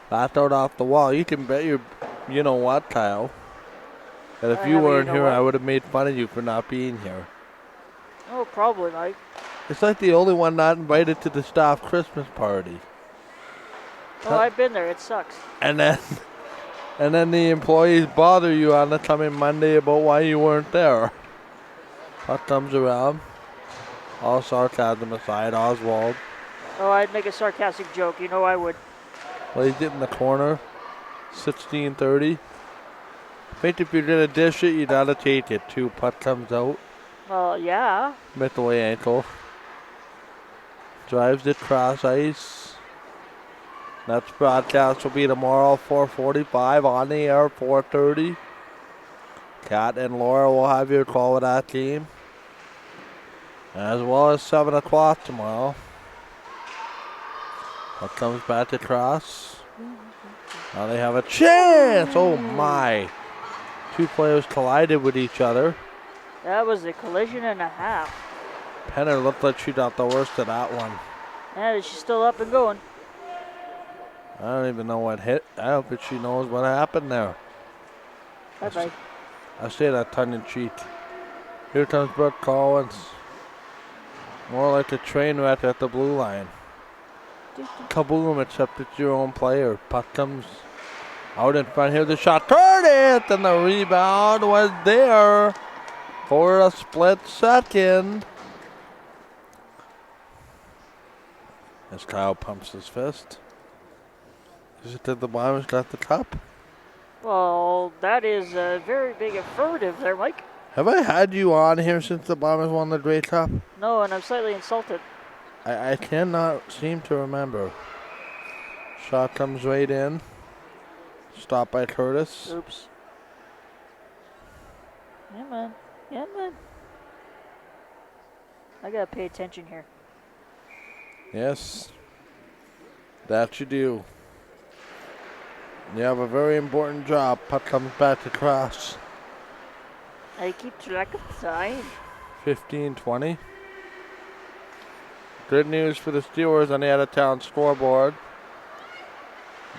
Backed out off the wall. You can bet your, you know what, Kyle, that if you weren't here, I would have made fun of you for not being here. Oh, probably, Mike. It's like the only one not invited to the staff Christmas party. Oh, I've been there. It sucks. And then the employees bother you on the coming Monday about why you weren't there. Puck comes around. All sarcasm aside, Oswald Oh, I'd make a sarcastic joke. You know I would. plays it in the corner. 16-30. I think if you're going to dish it, you got to take it too. Puck comes out. Well, yeah. Midway ankle. Drives it cross ice. Next broadcast will be tomorrow, 4:45 on the air, 4:30. Kat and Laura will have your call with that team. As well as 7 o'clock tomorrow. Puck comes back across. Now they have a chance. Oh my. Two players collided with each other. That was a collision and a half. Penner looked like she got the worst of that one. And she's still up and going. I don't even know what hit. I don't think she knows what happened there. Bye-bye. I say that tongue in cheek. Here comes Brooke Collins. More like a train wreck at the blue line. Kaboom, except it's your own player. Puck comes out in front. Here's the shot. Turn it! And the rebound was there for a split second. As Kyle pumps his fist. Is it that the Bombers got the cup? Well, that is a very big affirmative there, Mike. Have I had you on here since the Bombers won the Grey Cup? No, and I'm slightly insulted. I cannot seem to remember. Shot comes right in. Stopped by Curtis. Oops. Yeah, man. Yeah, man. I gotta pay attention here. Yes. That you do. You have a very important job. Puck comes back across. I keep track of time. 15-20. Good news for the Steelers on the out-of-town scoreboard.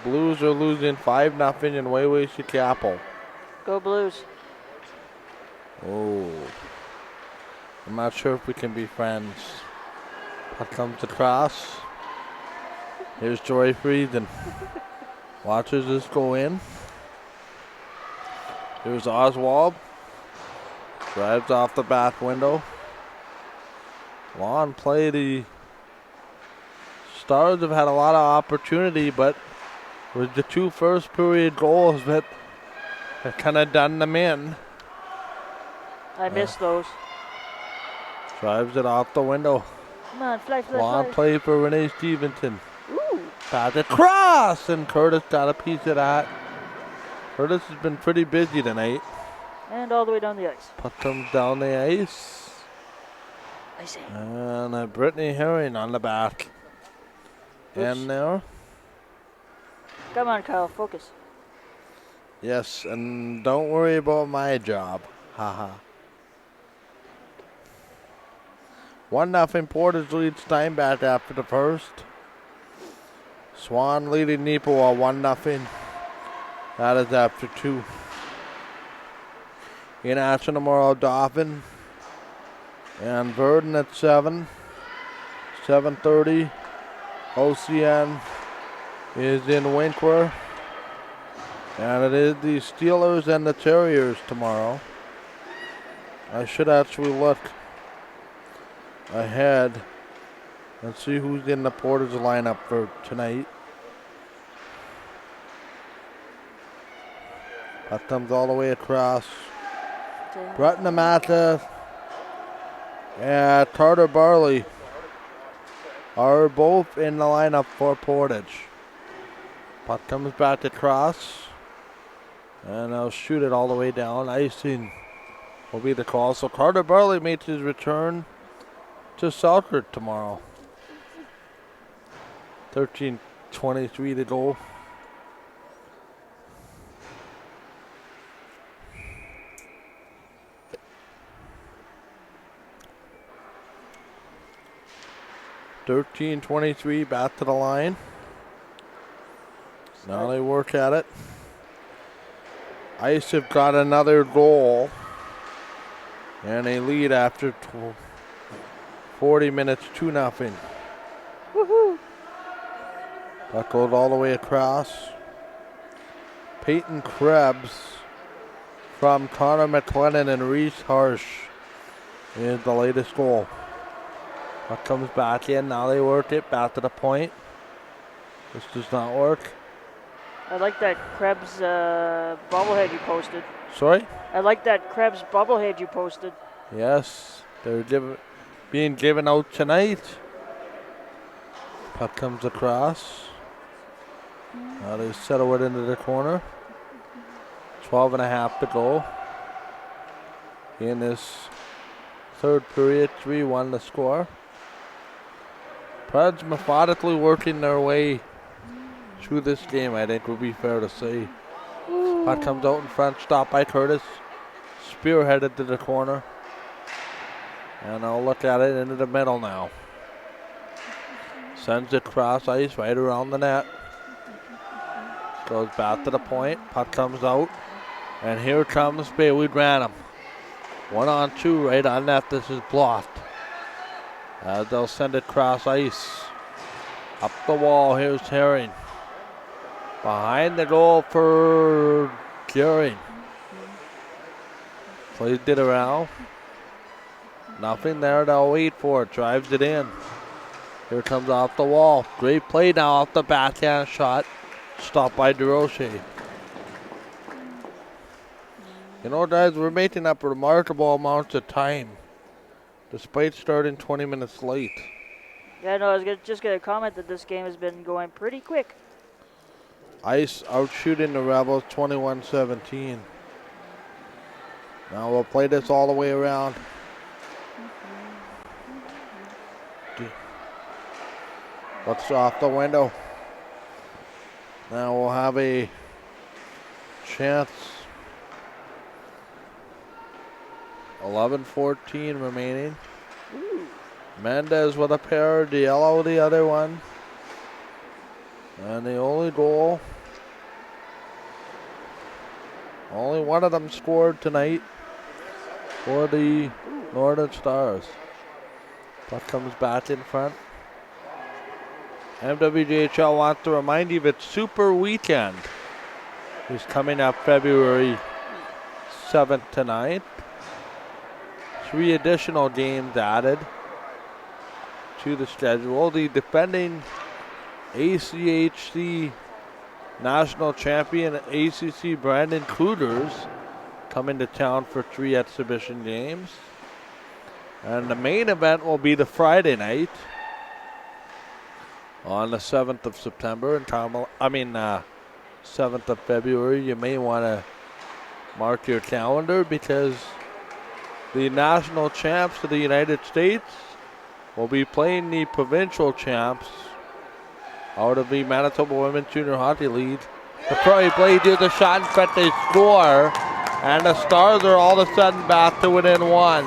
Blues are losing 5-0 in Wayway-Chicapo. Go Blues. Oh. I'm not sure if we can be friends. Puck comes across. Here's Joy Frieden. Watches this go in. Here's Oswald. Drives off the back window. Long play. The Stars have had a lot of opportunity, but with the two first period goals that have kind of done them in. I missed those. Drives it off the window. Come on, fly, fly, Long fly. play for Renee Stevenson. Ooh. Pass across, and Curtis got a piece of that. Curtis has been pretty busy tonight. And all the way down the ice. Puck comes down the ice. I see. And Brittany Herring on the back. And there. Come on, Kyle, focus. Yes, and don't worry about my job. Haha. 1-0 Portage leads Steinbach after the first. Swan leading Neepawa 1-0. That is after 2. In action tomorrow, Dauphin and Verdun at 7. 7:30. OCN is in Winkler. And it is the Steelers and the Terriers tomorrow. I should actually look ahead and see who's in the Portage lineup for tonight. Puck comes all the way across. Breton Amata and Carter Barley are both in the lineup for Portage. Puck comes back across. And I'll shoot it all the way down. Icing will be the call. So Carter Barley makes his return to Selkirk tomorrow. 13:23 to go. Back to the line. Now they work at it. Ice have got another goal. And they lead after 40 minutes, 2-0. Woohoo! That goes all the way across. Peyton Krebs from Connor McLennan and Reese Harsh is the latest goal. That comes back in. Now they work it back to the point. This does not work. I like that Krebs bobblehead you posted. Sorry? I like that Krebs bobblehead you posted. Yes, they're being given out tonight. Puck comes across. Now they settle it into the corner. 12.5 to go. In this third period, 3-1 the score. Preds methodically working their way through this game, I think would be fair to say. Puck comes out in front, stopped by Curtis. Spearheaded to the corner. And I'll look at it into the middle now. Sends it cross ice right around the net. Goes back to the point. Puck comes out. And here comes Bailey Branham. 1-on-2 right on net. This is blocked. They'll send it cross ice. Up the wall. Here's Herring. Behind the goal for Gearing. Plays it around. Nothing there. They'll wait for it. Drives it in. Here comes off the wall. Great play now off the backhand shot. Stopped by DeRoche. You know, guys, we're making up remarkable amounts of time despite starting 20 minutes late. Yeah, no, I was just going to comment that this game has been going pretty quick. Ice outshooting the Rebels 21-17. Now we'll play this all the way around. Looks off the window. Now we'll have a chance. 11:14 remaining. Ooh. Mendez with a pair, Diallo the other one. And the only goal, only one of them scored tonight for the Northern Stars. Puck comes back in front. MWJHL wants to remind you that Super Weekend is coming up February 7th to 9th. 3 additional games added to the schedule. The defending ACHC national champion ACC Brandon Cougars coming to town for 3 exhibition games. And the main event will be the Friday night on the 7th of September in 7th of February. You may want to mark your calendar because the national champs of the United States will be playing the provincial champs out of the Manitoba Women's Junior Hockey League. The Prairie Blades do the shot in front, they score, and the Stars are all of a sudden back to within 1.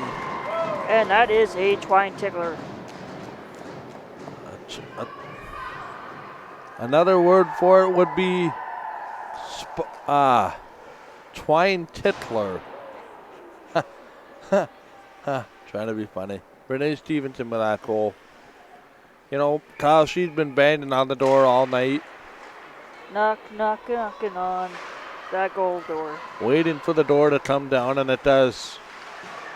And that is a twine tickler. Another word for it would be twine tickler. Trying to be funny. Renee Stevenson with that goal. You know, Kyle, she's been banging on the door all night. Knocking on that goal door. Waiting for the door to come down, and it does.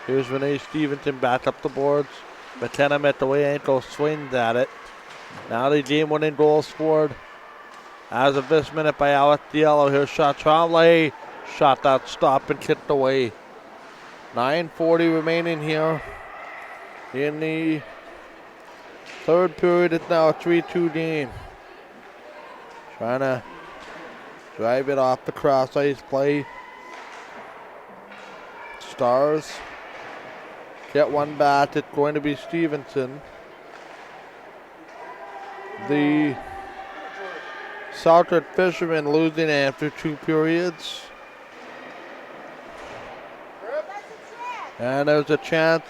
Here's Renee Stevenson back up the boards. McKenna met the way ankle, swings at it. Now the game-winning goal scored as of this minute by Alex Diallo. Here's shot. Tremblay shot that stop and kicked away. 9:40 remaining here in the third period. It's now a 3-2 game. Trying to drive it off the cross ice play. Stars get one back. It's going to be Stevenson. The Southwood Fishermen losing after 2 periods. And there's a chance.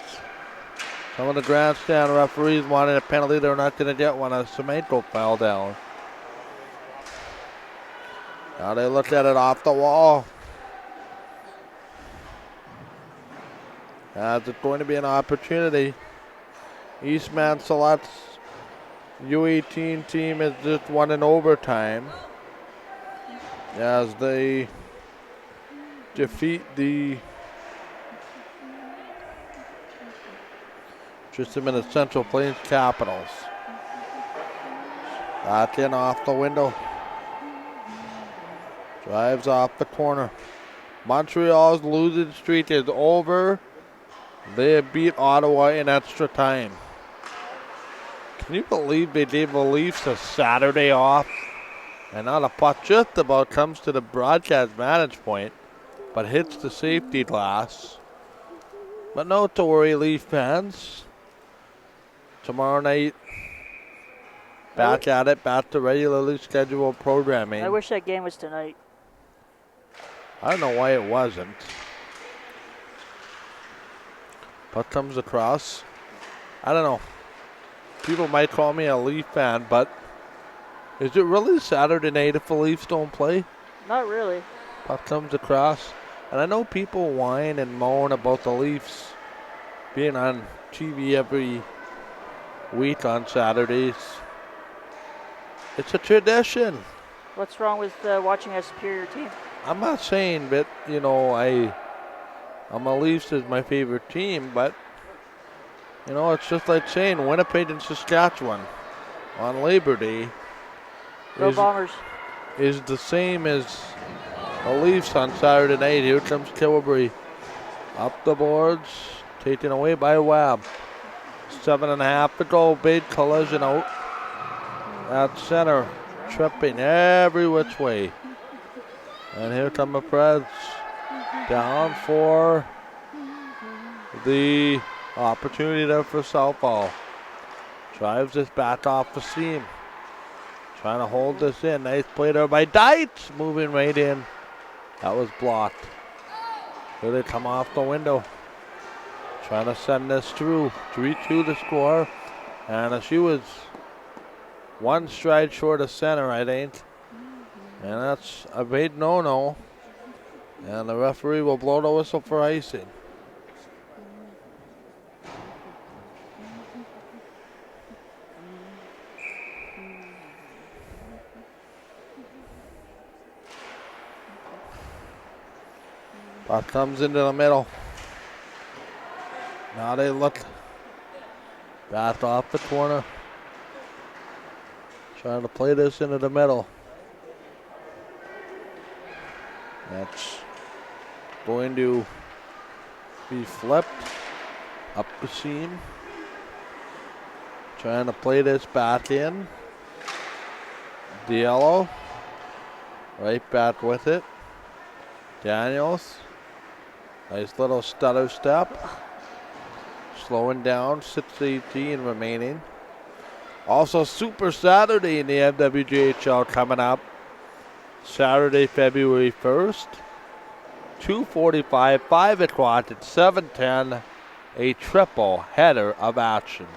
Some of the grandstand referees wanted a penalty. They're not going to get one as Semenko fell down. Now they look at it off the wall. As it's going to be an opportunity. Eastman selects U18 team is just won in overtime as they defeat the just a minute Central Plains Capitals. Back in off the window. Drives off the corner. Montreal's losing streak is over. They have beat Ottawa in extra time. Can you believe they gave the Leafs a Saturday off? And now the puck just about comes to the broadcast vantage point, but hits the safety glass. But no to worry, Leaf fans. Tomorrow night, back at it, back to regularly scheduled programming. I wish that game was tonight. I don't know why it wasn't. Puck comes across. I don't know. People might call me a Leaf fan, but is it really Saturday night if the Leafs don't play? Not really. Puck comes across. And I know people whine and moan about the Leafs being on TV every week on Saturdays. It's a tradition. What's wrong with watching a superior team? I'm not saying that, you know, I'm a Leafs is my favorite team, but, you know, it's just like saying Winnipeg and Saskatchewan on Labor Day Go Bombers. is the same as the Leafs on Saturday night. Here comes Kilbury. Up the boards, taken away by Webb. 7.5 to go, big collision out at center, tripping every which way. And here come the Preds down for the opportunity there for Southall. Drives this back off the seam. Trying to hold this in. Nice play there by Dietz. Moving right in. That was blocked. Here they come off the window. Trying to send this through. 3-2 to score. And she was one stride short of center, I think. And that's a big no-no. And the referee will blow the whistle for icing. Puck comes into the middle. Now they look back off the corner. Trying to play this into the middle. That's going to be flipped up the seam. Trying to play this back in. Diallo right back with it. Daniels. Nice little stutter step. Slowing down, 6:18 remaining. Also Super Saturday in the MWJHL coming up. Saturday, February 1st. 2:45, 5 o'clock at 7:10. A triple header of action.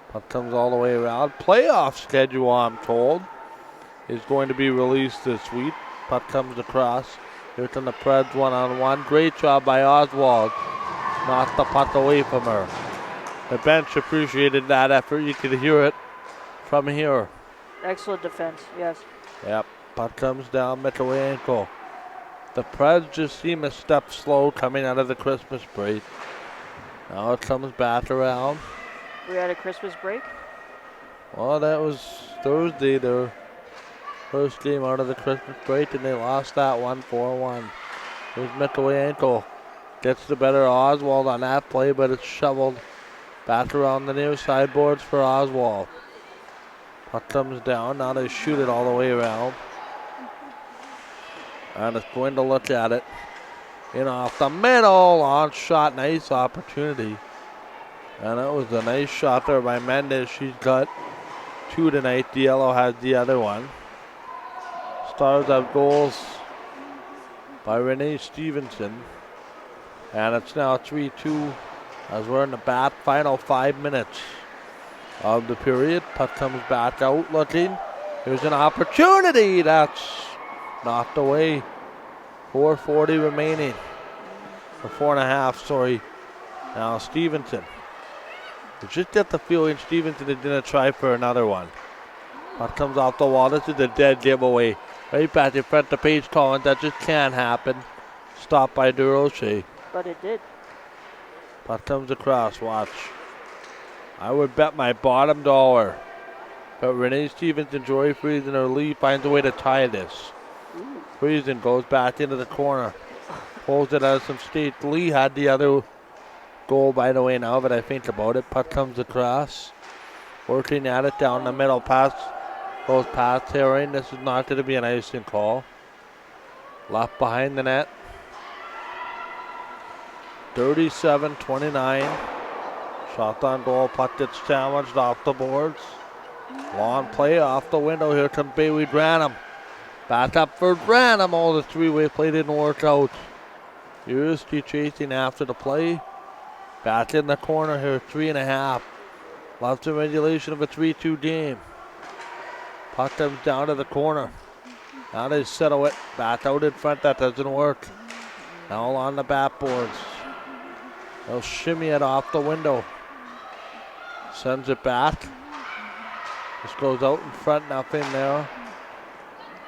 Puck comes all the way around. Playoff schedule, I'm told, is going to be released this week. Puck comes across. Here come the Preds one-on-one. Great job by Oswald. Knocked the puck away from her. The bench appreciated that effort. You could hear it from here. Excellent defense, yes. Yep. Puck comes down, Mikaway ankle. The Preds just seem a step slow coming out of the Christmas break. Now it comes back around. We had a Christmas break? Well, that was Thursday. They're First game out of the Christmas break, and they lost that one 4-1. Here's MWJHL. Gets the better of Oswald on that play, but it's shoveled back around the near sideboards for Oswald. Puck comes down. Now they shoot it all the way around. And it's going to look at it. In off the middle. Launch shot. Nice opportunity. And it was a nice shot there by Mendes. She's got 2 tonight. The Yellow has the other one. Stars have goals by Renee Stevenson. And it's now 3-2 as we're in the final 5 minutes of the period. Puck comes back out looking. Here's an opportunity. That's knocked away. 4:40 remaining. Or 4.5, sorry. Now Stevenson. You just get the feeling Stevenson is going to try for another one. Puck comes off the wall. This is a dead giveaway. Right back in front of Paige Collins. That just can't happen. Stopped by DeRoche. But it did. Puck comes across. Watch. I would bet my bottom dollar. But Renee Stevenson, Joy Friesen, or Lee finds a way to tie this. Friesen goes back into the corner. Pulls it out of some state. Lee had the other goal, by the way, now that I think about it. Puck comes across. Working at it down the middle. Pass goes past Herring. This is not going to be an icing call. Left behind the net. 37-29. Shot on goal. Puck gets challenged off the boards. Long play off the window. Here comes Bailey Branham. Back up for Branham. Oh, the three-way play didn't work out. Uruski chasing after the play. Back in the corner here. 3.5. Left in regulation of a 3-2 game. Puck comes down to the corner. Now they settle it. Back out in front. That doesn't work. Now on the backboards. They'll shimmy it off the window. Sends it back. This goes out in front. Nothing there.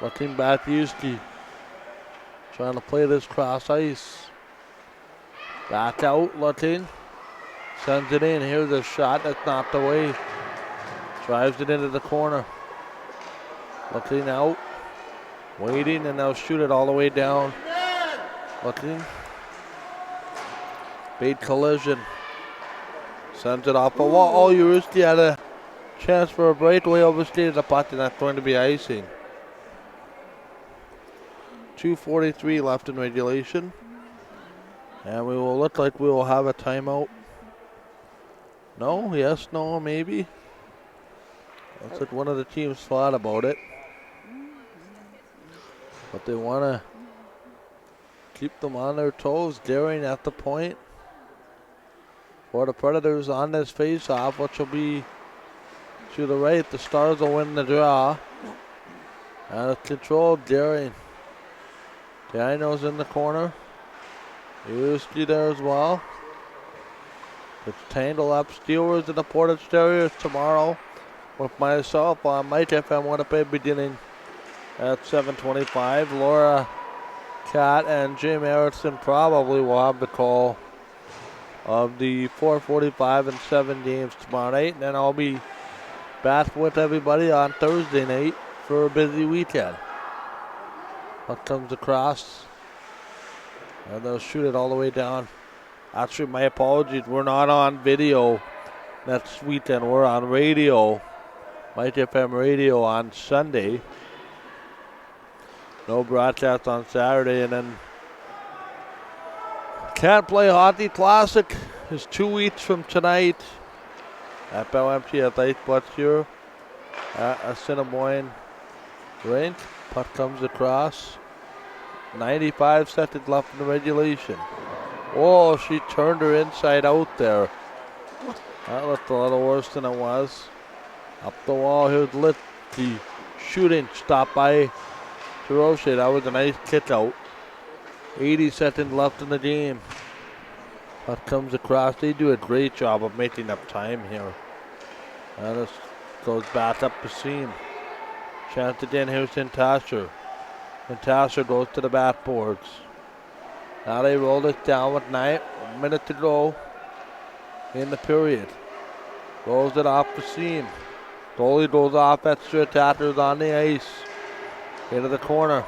Looking back, Uski. Trying to play this cross ice. Back out, looking. Sends it in. Here's a shot that's knocked away. Drives it into the corner. Looking out. Waiting, and they'll shoot it all the way down. Looking. Big collision. Sends it off the wall. Oh, Uruski had a chance for a breakaway, overstated the puck, and that's going to be icing. 2:43 left in regulation. And we will look like we will have a timeout. No, yes, no, maybe. Looks like one of the teams thought about it. But they want to keep them on their toes. Daring at the point. For the Predators on this face-off, which will be to the right. The Stars will win the draw. Out of control, Daring. Daniels in the corner. Uruski there as well. It's tangled up. Steelers and the Portage Terriers tomorrow with myself on Mike FM Winnipeg beginning at 7:25. Laura Cat and Jim Erickson probably will have the call of the 4:45 and 7 games tomorrow night. And then I'll be back with everybody on Thursday night for a busy weekend. Puck comes across. And they'll shoot it all the way down. Actually, my apologies. We're not on video next weekend. We're on radio. Mike FM radio on Sunday. No broadcast on Saturday. And then Can't Play Hockey Classic is 2 weeks from tonight at Bell Empty at Ice Butts here at Assiniboine rink. Puck comes across. 95 seconds left in the regulation. Oh, she turned her inside out there. That looked a little worse than it was. Up the wall, here's Litsky shooting. Stopped by Hiroshi. That was a nice kick out. 80 seconds left in the game. Puck comes across. They do a great job of making up time here. And this goes back up the seam. Chance again, here's Tasher. And Tasher goes to the backboards. Now they roll it down with 9 minutes to go in the period. Rolls it off the seam. Goalie goes off extra. Tasher's on the ice. Into the corner.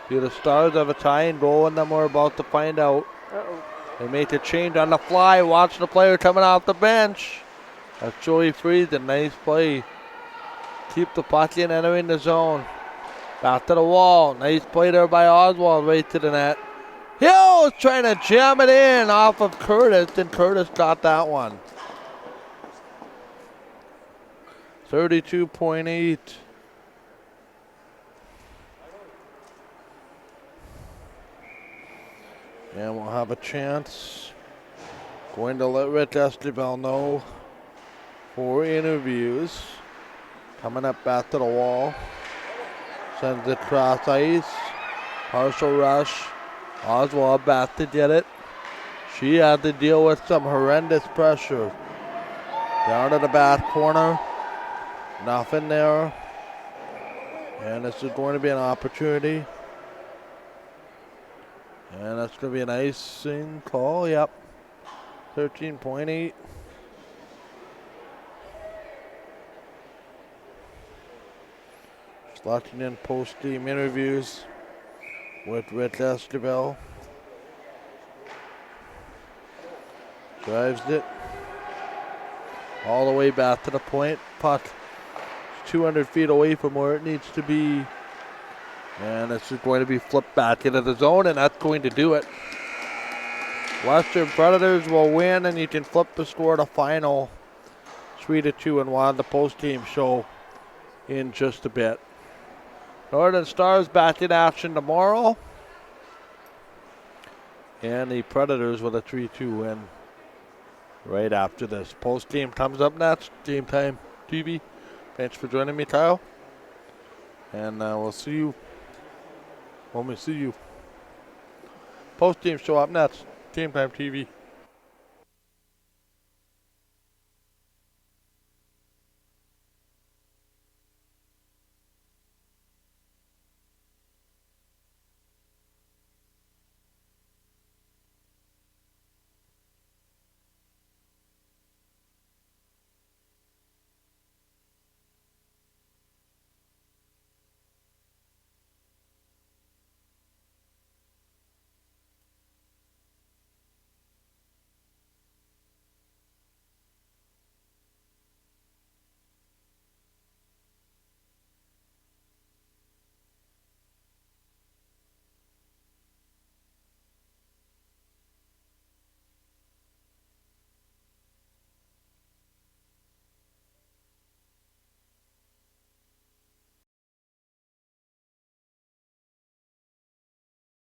Do the Stars have a tying goal in them? We're about to find out. Uh-oh. They make the change on the fly. Watch the player coming off the bench. That's Joey Friesen. Nice play. Keep the puck in, entering the zone. Back to the wall. Nice play there by Oswald, right to the net. Hill's trying to jam it in off of Curtis, and Curtis got that one. 32.8. And we'll have a chance. Going to let Rich Estevell know for interviews. Coming up back to the wall. Sends it cross ice. Partial rush. Oswald back to get it. She had to deal with some horrendous pressure. Down to the back corner. Nothing there. And this is going to be an opportunity. And that's going to be an icing call. Yep. 13.8. Locking in post-game interviews with Rich Estevell. Drives it all the way back to the point. Puck 200 feet away from where it needs to be. And this is going to be flipped back into the zone, and that's going to do it. Western Predators will win, and you can flip the score to final 3-2, and we'll have the post-game show in just a bit. Northern Stars back in action tomorrow. And the Predators with a 3-2 win right after this. Post-game comes up next. Game Time TV. Thanks for joining me, Kyle. And we'll see you when we see you. Post-game show up next. Game Time TV.